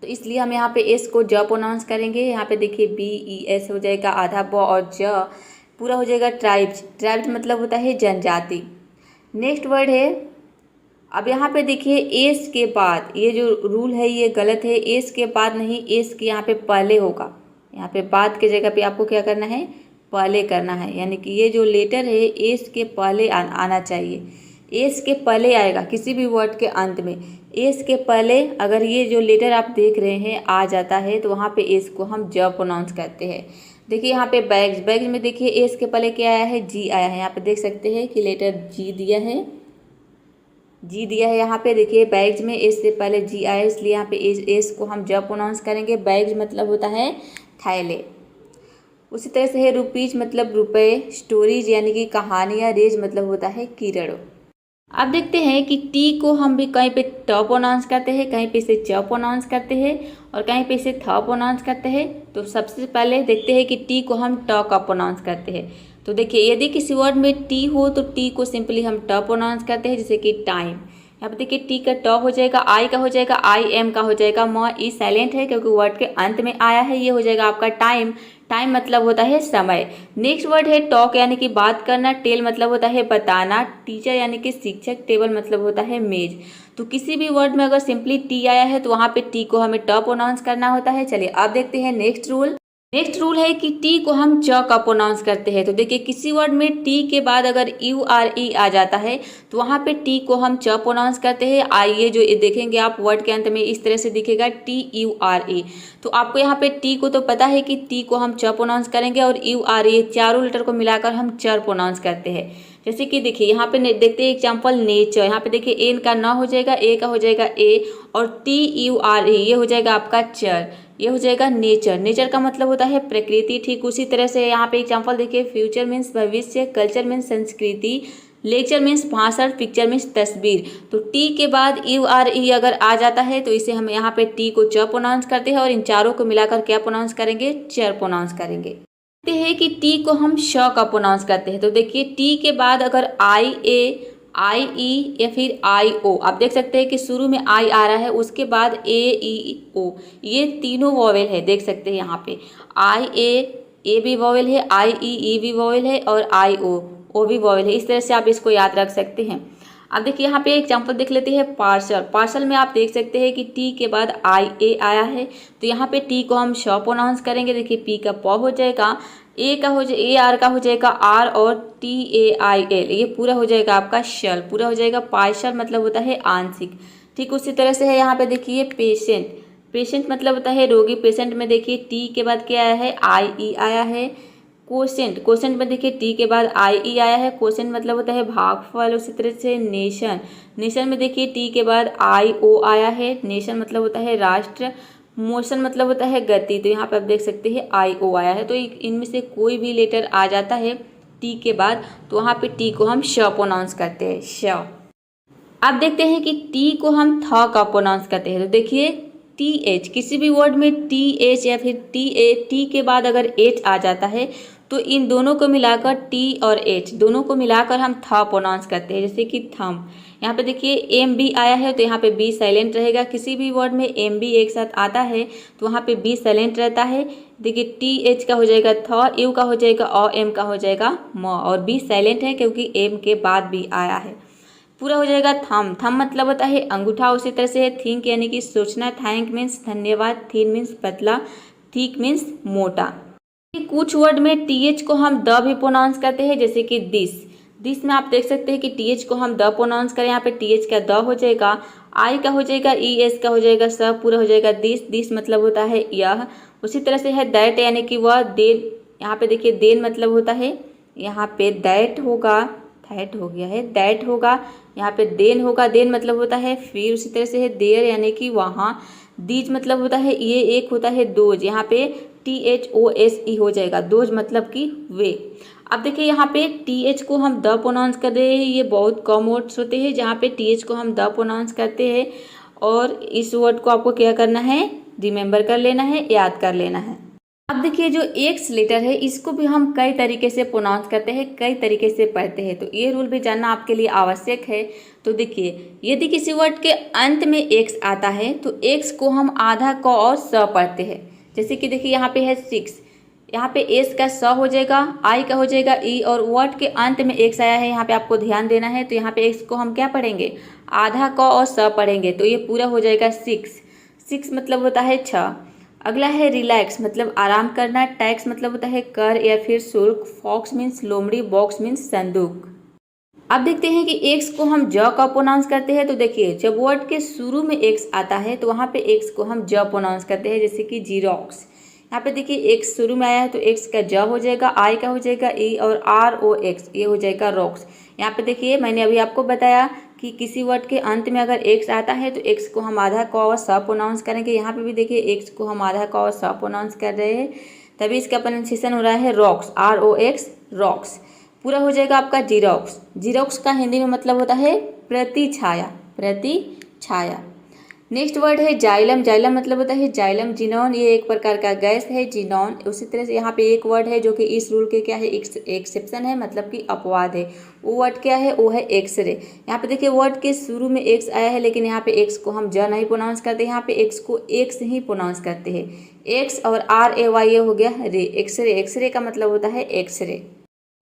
तो इसलिए हम यहाँ पे एस को ज प्रोनाउंस करेंगे। यहाँ पे देखिए बी ई एस हो जाएगा आधा ब और ज पूरा हो जाएगा ट्राइब्स। ट्राइब्स मतलब होता है जनजाति। नेक्स्ट वर्ड है, अब यहाँ पे देखिए एस के बाद, ये जो रूल है ये गलत है, एस के बाद नहीं, एस के यहाँ पे पहले होगा। यहाँ पे बाद के जगह पे आपको क्या करना है, पहले करना है, यानी कि ये जो लेटर है एस के पहले आना चाहिए। एस के पहले आएगा किसी भी वर्ड के अंत में, एस के पहले अगर ये जो लेटर आप देख रहे हैं आ जाता है तो वहाँ पे एस को हम ज प्रोनाउंस करते हैं। देखिए यहाँ पे बैग्स, बैग्स में देखिए एस के पहले क्या आया है, जी आया है। यहाँ पे देख सकते हैं कि लेटर जी दिया है, जी दिया है। यहाँ पे देखिए बैग्स में एस से पहले जी आया है, इसलिए यहाँ पे एस को हम ज प्रोनाउंस करेंगे। बैग्स मतलब होता है थैले। उसी तरह से है रुपीज मतलब रुपए, स्टोरीज यानी कि कहानियाँ, रेज मतलब होता है किरण। अब देखते हैं कि टी को हम भी कहीं पे ट प्रोनाउंस करते हैं, कहीं पे इसे च प्रोनाउंस करते हैं और कहीं पे इसे थ प्रोनाउंस करते हैं। तो सबसे पहले देखते हैं कि टी को हम ट का प्रोनाउंस करते हैं। तो देखिए यदि किसी वर्ड में टी हो तो टी को सिंपली हम ट प्रोनाउंस करते हैं, जैसे कि टाइम। यहाँ पे देखिए टी का ट हो जाएगा, आई का हो जाएगा आई एम का हो जाएगा म, ई साइलेंट है क्योंकि वर्ड के अंत में आया है, ये हो जाएगा आपका टाइम। टाइम मतलब होता है समय। नेक्स्ट वर्ड है टॉक यानी कि बात करना, टेल मतलब होता है बताना, टीचर यानी कि शिक्षक, टेबल मतलब होता है मेज। तो किसी भी वर्ड में अगर सिंपली टी आया है तो वहाँ पे टी को हमें ट प्रोनाउंस करना होता है। चलिए अब देखते हैं नेक्स्ट रूल। नेक्स्ट रूल है कि टी को हम च का प्रोनाउंस करते हैं। तो देखिए किसी वर्ड में टी के बाद अगर यू आर ई आ जाता है तो वहाँ पे टी को हम च प्रोनाउंस करते हैं। आइए जो देखेंगे आप वर्ड के अंत में इस तरह से दिखेगा टी यू आर ई। तो आपको यहाँ पे टी को तो पता है कि टी को हम च प्रोनाउंस करेंगे और यू आर ई चारों लेटर को मिलाकर हम चर प्रोनाउंस करते हैं। जैसे कि देखिए यहाँ पे देखते हैं एग्जाम्पल नेचर। यहाँ पे देखिए एन का न हो जाएगा, ए का हो जाएगा ए, और टी यू आर ई ये हो जाएगा आपका चर, ये हो जाएगा नेचर। नेचर का मतलब होता है प्रकृति। ठीक उसी तरह से यहाँ पे एग्जांपल देखिए फ्यूचर मीन्स भविष्य, कल्चर मीन्स संस्कृति, लेक्चर मीन्स भाषण, पिक्चर मीन्स तस्वीर। तो टी के बाद यू आर ई अगर आ जाता है तो इसे हम यहाँ पे टी को च प्रोनाउंस करते हैं और इन चारों को मिलाकर क्या प्रोनाउंस करेंगे, चर प्रोनाउंस करेंगे। देखते हैं कि टी को हम श का प्रोनाउंस करते हैं। तो देखिए टी के बाद अगर आई ए, आई ई या फिर आई ओ, आप देख सकते हैं कि शुरू में आई आ रहा है, उसके बाद ए ई ओ, ये तीनों वॉवेल है। देख सकते हैं यहाँ पे आई ए भी वॉवेल है, आई ई भी वॉवेल है और आई ओ भी वॉवेल है। इस तरह से आप इसको याद रख सकते हैं। अब देखिए यहाँ पे एग्जाम्पल देख लेते हैं पार्सल। पार्सल में आप देख सकते हैं कि टी के बाद आई ए आया है तो यहाँ पे टी को हम श प्रोनाउंस करेंगे। देखिए पी का प हो जाएगा, ए का हो जाए ए आर का हो जाएगा आर, और टी ए आई एल ये पूरा हो जाएगा आपका शल, पूरा हो जाएगा पार्सल मतलब होता है आंशिक। ठीक उसी तरह से है यहाँ पे देखिए पेशेंट। पेशेंट मतलब होता है रोगी। पेशेंट में देखिए टी के बाद क्या आया है, आई ई आया है। क्वोशेंट, क्वोशेंट में देखिए टी के बाद आई ई आया है, क्वोशेंट मतलब होता है भागफल। उसी तरह से नेशन, नेशन में देखिए टी के बाद आई ओ आया है, नेशन मतलब होता है राष्ट्र। मोशन मतलब होता है गति, तो यहाँ पे आप देख सकते हैं आई ओ आया है। तो इनमें से कोई भी लेटर आ जाता है टी के बाद तो वहाँ पे टी को हम श प्रोनाउंस करते हैं, श। अब देखते हैं कि टी को हम थ का प्रोनाउंस करते हैं। तो देखिए टी एच, किसी भी वर्ड में टी एच या फिर टी के बाद अगर एच आ जाता है तो इन दोनों को मिलाकर टी और एच दोनों को मिलाकर हम थ प्रोनाउंस करते हैं। जैसे कि थम, यहाँ पे देखिए एम बी आया है तो यहाँ पे बी साइलेंट रहेगा। किसी भी वर्ड में एम बी एक साथ आता है तो वहाँ पे बी साइलेंट रहता है। देखिए टी एच का हो जाएगा थ, यू का हो जाएगा अ, एम का हो जाएगा म, और बी साइलेंट है क्योंकि एम के बाद बी आया है। पूरा हो जाएगा थम। थम मतलब होता है अंगूठा। उसी तरह से है थिंक यानी कि सोचना, थैंक मीन्स धन्यवाद, थिन मीन्स पतला, थिक मीन्स मोटा। कुछ वर्ड में टीएच को हम द भी प्रोनाउंस करते हैं, जैसे कि दिस। दिस में आप देख सकते हैं कि टीएच को हम द प्रोनाउंस करें, यहाँ पे टीएच का द हो जाएगा, आई का हो जाएगा ई, एस का हो जाएगा स, पूरा हो जाएगा दिस। दिस मतलब होता है यह। उसी तरह से है दैट यानी कि वह, देन। यहाँ पे देखिए देन मतलब होता है, यहाँ पे दैट होगा, दैट हो गया है, दैट होगा, यहाँ पे देन होगा, देन मतलब होता है फिर। उसी तरह से है देयर यानी कि वहाँ। दीज मतलब होता है ये, एक होता है दोज, यहाँ पे T H O S E हो जाएगा, दोज मतलब कि वे। अब देखिए यहाँ पे टी एच को हम द प्रोनाउंस कर रहे हैं। ये बहुत कम वर्ड्स होते हैं जहाँ पे टी एच को हम द प्रोनाउंस करते हैं, और इस वर्ड को आपको क्या करना है, रिमेंबर कर लेना है, याद कर लेना है। अब देखिए जो एक्स लेटर है इसको भी हम कई तरीके से प्रोनाउंस करते हैं, कई तरीके से पढ़ते हैं, तो ये रूल भी जानना आपके लिए आवश्यक है। तो देखिए यदि किसी वर्ड के अंत में एक्स आता है तो एक्स को हम आधा क और स पढ़ते हैं। जैसे कि देखिए यहाँ पे है 6, यहाँ पे एस का स हो जाएगा, आई का हो जाएगा ई, और वर्ड के अंत में एक्स आया है, यहाँ पे आपको ध्यान देना है। तो यहाँ पे एक्स को हम क्या पढ़ेंगे, आधा क और स पढ़ेंगे, तो ये पूरा हो जाएगा 6। 6 मतलब होता है 6। अगला है रिलैक्स मतलब आराम करना, टैक्स मतलब होता है कर या फिर शुल्क, फॉक्स मीन्स लोमड़ी, बॉक्स मीन्स संदूक। अब देखते हैं कि एक्स को हम ज का प्रोनाउंस करते हैं। तो देखिए जब वर्ड के शुरू में एक्स आता है तो वहाँ पे एक्स को हम ज प्रोनाउंस करते हैं, जैसे कि जीरोक्स। यहाँ पे देखिए एक्स शुरू में आया है तो एक्स का ज हो जाएगा, आई का हो जाएगा ई, और आर ओ एक्स ये हो जाएगा रॉक्स। यहाँ पे देखिए मैंने अभी आपको बताया कि किसी वर्ड के अंत में अगर एक्स आता है तो एक्स को हम आधा क और स प्रोनाउंस करेंगे। यहाँ पे भी देखिए एक्स को हम आधा क और स प्रोनाउंस कर रहे हैं, तभी इसका प्रोनाउंसिएशन हो रहा है rocks, R O X, rocks. पूरा हो जाएगा आपका जीरोक्स। जीरोक्स का हिंदी में मतलब होता है प्रति छाया, प्रति छाया। नेक्स्ट वर्ड है जाइलम। जाइलम मतलब होता है जाइलम जिनोन, ये एक प्रकार का गैस है जिनोन। उसी तरह से यहाँ पे एक वर्ड है जो कि इस रूल के क्या है एक्सेप्शन है, मतलब कि अपवाद है। वो वर्ड क्या है, वो है एक्सरे। यहाँ पे देखिए वर्ड के शुरू में एक्स आया है, लेकिन यहाँ पे एक्स को हम ज नहीं प्रोनाउंस करते, यहाँ पे एक्स को एक्स ही प्रोनाउंस करते हैं। एक्स और RAY ये हो गया रे, एक्सरे। एक्सरे का मतलब होता है एक्सरे।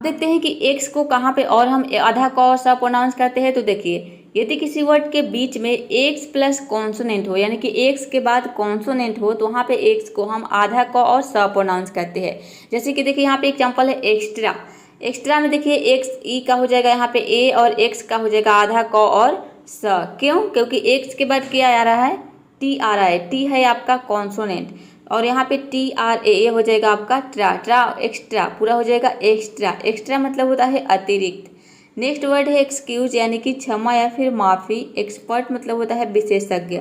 देखते हैं कि एक्स को कहाँ पे और हम आधा क और स प्रोनाउंस करते हैं। तो देखिए यदि किसी वर्ड के बीच में एक्स प्लस कॉन्सोनेंट हो, यानी कि एक्स के बाद कॉन्सोनेंट हो, तो वहाँ पे एक्स को हम आधा क और स प्रोनाउंस करते हैं। जैसे कि देखिए यहाँ पे एग्जांपल है एक्स्ट्रा। एक्स्ट्रा में देखिए एक्स ई का हो जाएगा यहाँ पे ए, और एक्स का हो जाएगा आधा क और स। क्यों? क्योंकि एक्स के बाद क्या आ रहा है, टी आ रहा है। टी है आपका कॉन्सोनेंट, और यहाँ पे TRA हो जाएगा आपका ट्रा। ट्रा एक्स्ट्रा पूरा हो जाएगा एक्स्ट्रा। एक्स्ट्रा मतलब होता है अतिरिक्त। नेक्स्ट वर्ड है एक्सक्यूज, यानी कि क्षमा या फिर माफ़ी। एक्सपर्ट मतलब होता है विशेषज्ञ।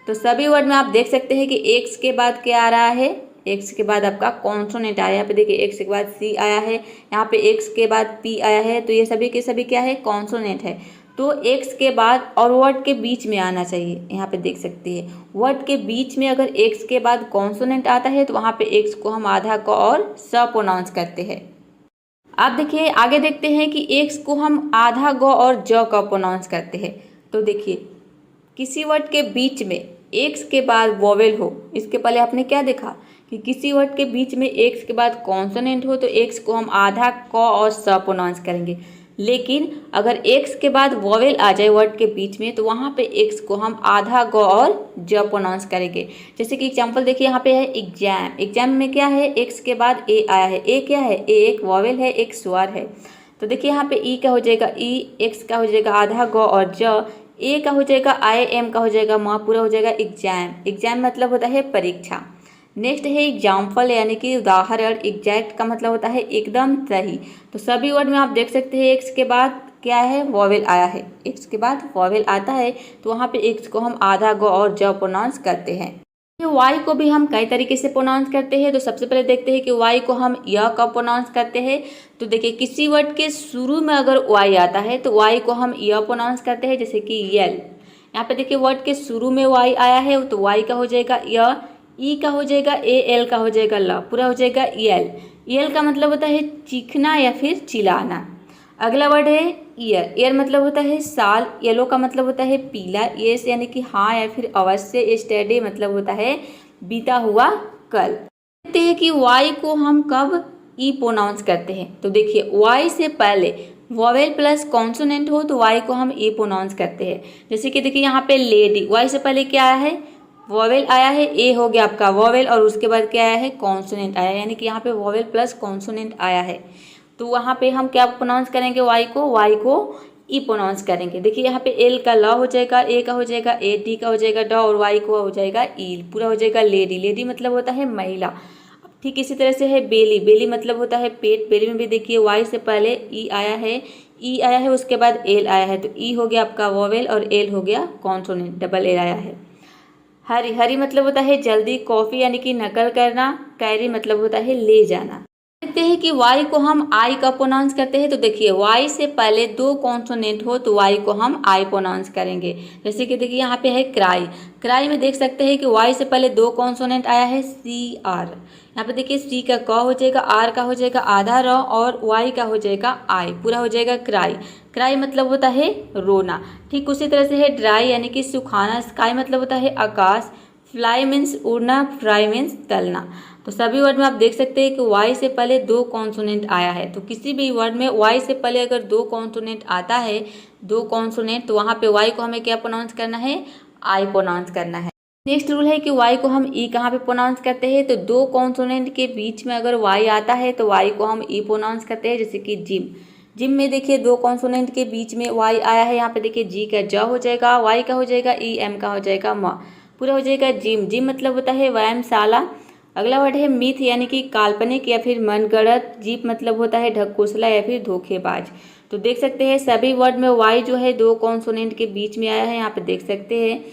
तो सभी वर्ड में आप देख सकते हैं कि एक्स के बाद क्या आ रहा है, एक्स के बाद आपका कॉन्सोनेंट आया है। यहाँ पे देखिए एक्स के बाद C आया है, यहाँ पे एक्स के बाद P आया है, तो ये सभी के सभी क्या है, कॉन्सोनेंट है। तो एक्स के बाद और वर्ड के बीच में आना चाहिए। यहाँ पे देख सकते हैं वर्ड के बीच में अगर एक्स के बाद कॉन्सोनेंट आता है तो वहाँ पे एक्स को हम आधा क और स प्रोनाउंस करते हैं। अब देखिए आगे देखते हैं कि एक्स को हम आधा ग और ज का प्रोनाउंस करते हैं। तो देखिए किसी वर्ड के बीच में एक्स के बाद वोवेल हो, इसके पहले आपने क्या देखा कि किसी वर्ड के बीच में एक्स के बाद कॉन्सोनेंट हो तो एक्स को हम आधा क और स प्रोनाउंस करेंगे। लेकिन अगर एक्स के बाद वोवेल आ जाए वर्ड के बीच में तो वहाँ पे एक्स को हम आधा ग और ज प्रोनाउंस करेंगे। जैसे कि एग्जांपल देखिए यहाँ पे है एग्जाम। एग्जाम में क्या है, एक्स के बाद ए आया है। ए क्या है, ए एक वोवेल है, एक स्वर है। तो देखिए यहाँ पे ई का हो जाएगा ई, एक्स का हो जाएगा आधा ग और ज, ए का हो जाएगा IM का हो जाएगा म, पूरा हो जाएगा एग्जाम। एग्जाम मतलब होता है परीक्षा। नेक्स्ट है एग्जाम्पल, यानी कि उदाहरण। एग्जैक्ट का मतलब होता है एकदम सही। तो सभी वर्ड में आप देख सकते हैं एक्स के बाद क्या है, वोवेल आया है। एक्स के बाद वोवेल आता है तो वहाँ पे एक्स को हम आधा ग और ज प्रोनाउंस करते हैं। वाई को भी हम कई तरीके से प्रोनाउंस करते हैं। तो सबसे पहले देखते हैं कि वाई को हम य कब प्रोनाउंस करते हैं। तो देखिए किसी वर्ड के शुरू में अगर वाई आता है तो वाई को हम य प्रोनाउंस करते हैं, जैसे कि यल। यहाँ पे देखिए वर्ड के शुरू में वाई आया है तो वाई का हो जाएगा य, ई का हो जाएगा ए, एल का हो जाएगा ल, पूरा हो जाएगा यल। यल का मतलब होता है चीखना या फिर चिल्लाना। अगला वर्ड है ईयर। ईयर मतलब होता है साल। येलो का मतलब होता है पीला। येस यानी कि हाँ या फिर अवश्य। यस्टरडे मतलब होता है बीता हुआ कल। देखते हैं कि वाई को हम कब ई प्रोनाउंस करते हैं। तो देखिए वाई से पहले वोवेल प्लस कॉन्सोनेंट हो तो वाई को हम ई प्रोनाउंस करते हैं। जैसे कि देखिए यहाँ पे लेडी, वाई से पहले क्या आया है, वोवेल आया है, ए हो गया आपका वोवेल, और उसके बाद क्या आया है, कॉन्सोनेंट आया है, यानी कि यहाँ पे वोवेल प्लस कॉन्सोनेंट आया है। तो वहाँ पे हम क्या प्रोनाउंस करेंगे, वाई को ई प्रोनाउंस करेंगे। देखिए यहाँ पे एल का ल हो जाएगा, ए का हो जाएगा ए, टी का हो जाएगा ड, और वाई को हो जाएगा ईल, पूरा हो जाएगा लेडी। लेडी मतलब होता है महिला। ठीक इसी तरह से है बेली। बेली मतलब होता है पेट। बेली में भी देखिए वाई से पहले ई आया है, ई आया है, उसके बाद एल आया है, तो ई हो गया आपका वोवेल और एल हो गया कॉन्सोनेंट, डबल एल आया है। हरी, हरी मतलब होता है जल्दी। कॉफ़ी यानी कि नकल करना। कैरी मतलब होता है ले जाना। देखते हैं कि वाई को हम आई का प्रोनाउंस करते हैं। तो देखिए वाई से पहले दो कॉन्सोनेंट हो तो वाई को हम आई प्रोनाउंस करेंगे। जैसे कि देखिए यहाँ पे है क्राई। क्राई में देख सकते हैं कि वाई से पहले दो कॉन्सोनेंट आया है, CR। यहाँ पे देखिए सी का क हो जाएगा, आर का हो जाएगा आधा र, और वाई का हो जाएगा आई, पूरा हो जाएगा क्राई। क्राई मतलब होता है रोना। ठीक उसी तरह से है ड्राई, यानी कि सुखाना। स्काई मतलब होता है आकाश। फ्लाई मीन्स उड़ना, फ्राई मीन्स तलना। तो सभी वर्ड में आप देख सकते हैं कि वाई से पहले दो कॉन्सोनेंट आया है। तो किसी भी वर्ड में वाई से पहले अगर दो कॉन्सोनेंट आता है, दो कॉन्सोनेंट, तो वहाँ पे वाई को हमें क्या प्रोनाउंस करना है, आई प्रोनाउंस करना है। नेक्स्ट रूल है कि वाई को हम ई कहाँ पे प्रोनाउंस करते हैं। तो दो कॉन्सोनेंट के बीच में अगर वाई आता है तो वाई को हम ई प्रोनाउंस करते हैं। जैसे कि जिम। जिम में देखिए दो कॉन्सोनेंट के बीच में वाई आया है, यहाँ पे देखिए जी का ज हो जाएगा, वाई का हो जाएगा ई, एम का हो जाएगा म, पूरा हो जाएगा जिम। जिम मतलब होता है व्यायामशाला। अगला वर्ड है मिथ, यानी कि काल्पनिक या फिर मनगढ़ंत। जीप मतलब होता है ढकोसला या फिर धोखेबाज। तो देख सकते हैं सभी वर्ड में वाई जो है दो कॉन्सोनेंट के बीच में आया है। यहाँ पे देख सकते हैं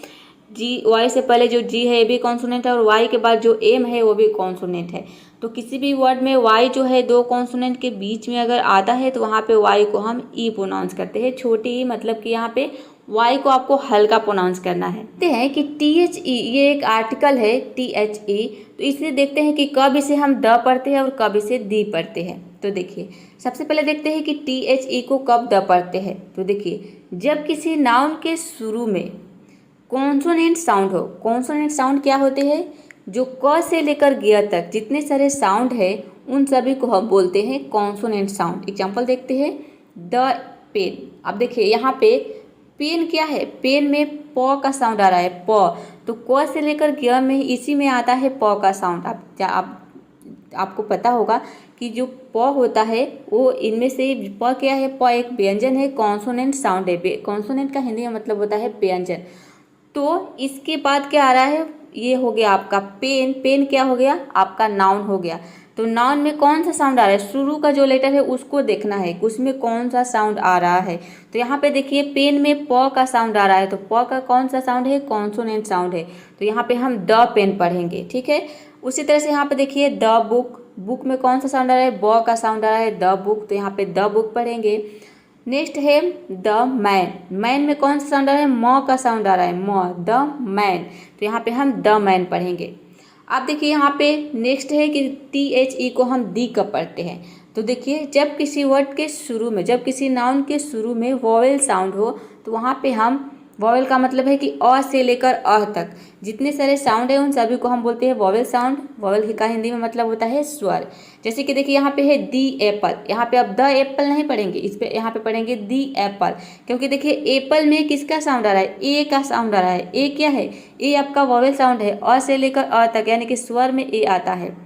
जी, वाई से पहले जो जी है ये भी कॉन्सोनेंट है, और वाई के बाद जो एम है वो भी कॉन्सोनेंट है। तो किसी भी वर्ड में वाई जो है दो कॉन्सोनेंट के बीच में अगर आता है तो वहाँ पे वाई को हम ई प्रोनाउंस करते हैं। छोटी ई मतलब कि यहाँ पे वाई को आपको हल्का प्रोनाउंस करना है। देखते हैं कि THE ये एक आर्टिकल है THE, तो इसलिए देखते हैं कि कब इसे हम द पढ़ते हैं और कब इसे दी पढ़ते हैं। तो देखिए सबसे पहले देखते हैं कि THE को कब द पढ़ते हैं। तो देखिए जब किसी नाउन के शुरू में कॉन्सोनेंट साउंड हो। कॉन्सोनेंट साउंड क्या होते हैं? जो क से लेकर ग तक जितने सारे साउंड है उन सभी को हम बोलते हैं कॉन्सोनेंट साउंड। एग्जाम्पल देखते हैं, द पेन। अब देखिए यहाँ पे पेन क्या है? पेन में प का साउंड आ रहा है, प। तो क से लेकर ग में इसी में आता है प का साउंड। आपको पता होगा कि जो प होता है वो इनमें से प क्या है? प एक व्यंजन है, कॉन्सोनेंट साउंड है। कॉन्सोनेंट का हिंदी में मतलब होता है व्यंजन। तो इसके बाद क्या आ रहा है? ये हो गया आपका पेन। पेन क्या हो गया? आपका नाउन हो गया। तो नाउन में कौन सा साउंड आ रहा है? शुरू का जो लेटर है उसको देखना है, उसमें कौन सा साउंड आ रहा है। तो यहाँ पे देखिए पेन में प का साउंड आ रहा है, तो प का कौन सा साउंड है? कॉन्सोनेंट साउंड है। तो यहाँ पे हम द पेन पढ़ेंगे, ठीक है। उसी तरह से यहाँ पे देखिए द बुक। बुक में कौन सा साउंड आ रहा है? ब का साउंड आ रहा है, द बुक। तो यहाँ पे द बुक पढ़ेंगे। नेक्स्ट है द मैन। मैन में कौन सा साउंड आ रहा है? म का साउंड आ रहा है, म, द मैन। तो यहाँ पे हम द मैन पढ़ेंगे। अब देखिए यहाँ पे नेक्स्ट है कि THE को हम दी कब पढ़ते हैं। तो देखिए जब किसी वर्ड के शुरू में, जब किसी नाउन के शुरू में वॉवेल साउंड हो तो वहाँ पे हम, वॉवेल का मतलब है कि अ से लेकर अ तक जितने सारे साउंड है उन सभी को हम बोलते हैं वॉवेल साउंड। वॉवेल का हिंदी में मतलब होता है स्वर। जैसे कि देखिए यहाँ पे है दी एप्पल। यहाँ पे अब द एप्पल नहीं पढ़ेंगे, इस पे यहाँ पे पढ़ेंगे दी एप्पल। क्योंकि देखिए एप्पल में किसका साउंड आ रहा है? ए का साउंड आ रहा है। ए क्या है? ए आपका वॉवेल साउंड है, अ से लेकर अ तक, यानी कि स्वर में ए आता है।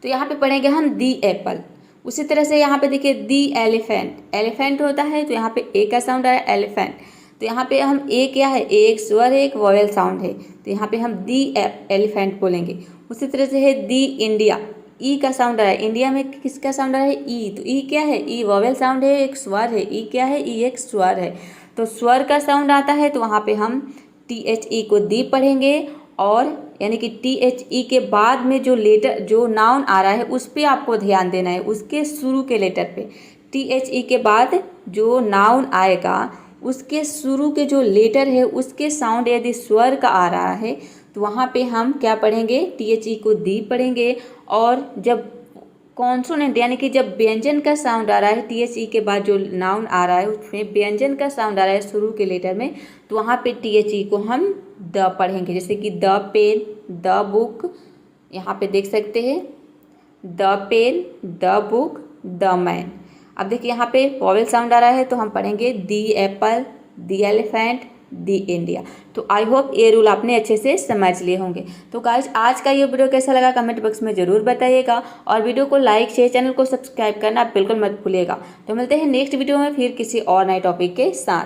तो यहाँ पे पढ़ेंगे हम दी एप्पल। उसी तरह से यहाँ पे देखिए दी एलिफेंट। एलिफेंट होता है तो यहाँ पे ए का साउंड आ रहा है, एलिफेंट। तो यहाँ पे हम ए क्या है? ए एक स्वर है, एक वॉवेल साउंड है। तो यहाँ पे हम दी एलिफेंट बोलेंगे। उसी तरह से है दी इंडिया। ई का साउंड आ रहा है। इंडिया में किसका साउंड आ रहा है? ई। तो ई क्या है? ई वॉवेल साउंड है, एक स्वर है। ई क्या है? ई एक स्वर है। तो स्वर का साउंड आता है तो वहाँ पे हम THE को दी पढ़ेंगे। और यानी कि THE के बाद में जो लेटर, जो नाउन आ रहा है उस पर आपको ध्यान देना है, उसके शुरू के लेटर पे। THE के बाद जो नाउन आएगा उसके शुरू के जो लेटर है उसके साउंड यदि स्वर का आ रहा है तो वहाँ पे हम क्या पढ़ेंगे? THE को दी पढ़ेंगे। और जब कॉन्सोनेंट यानी कि जब व्यंजन का साउंड आ रहा है, THE के बाद जो नाउन आ रहा है उसमें व्यंजन का साउंड आ रहा है शुरू के लेटर में, तो वहाँ पे THE को हम द पढ़ेंगे। जैसे कि द पेन, द बुक, यहाँ पे देख सकते हैं the pen, the book, the man. अब देखिए यहाँ पे वॉवेल साउंड आ रहा है तो हम पढ़ेंगे the apple, the elephant, the India. तो आई होप ये रूल आपने अच्छे से समझ लिए होंगे। तो गाइस आज का ये वीडियो कैसा लगा कमेंट बॉक्स में ज़रूर बताइएगा। और वीडियो को लाइक, शेयर, चैनल को सब्सक्राइब करना बिल्कुल मत भूलिएगा। तो मिलते हैं नेक्स्ट वीडियो में फिर किसी और नए टॉपिक के साथ।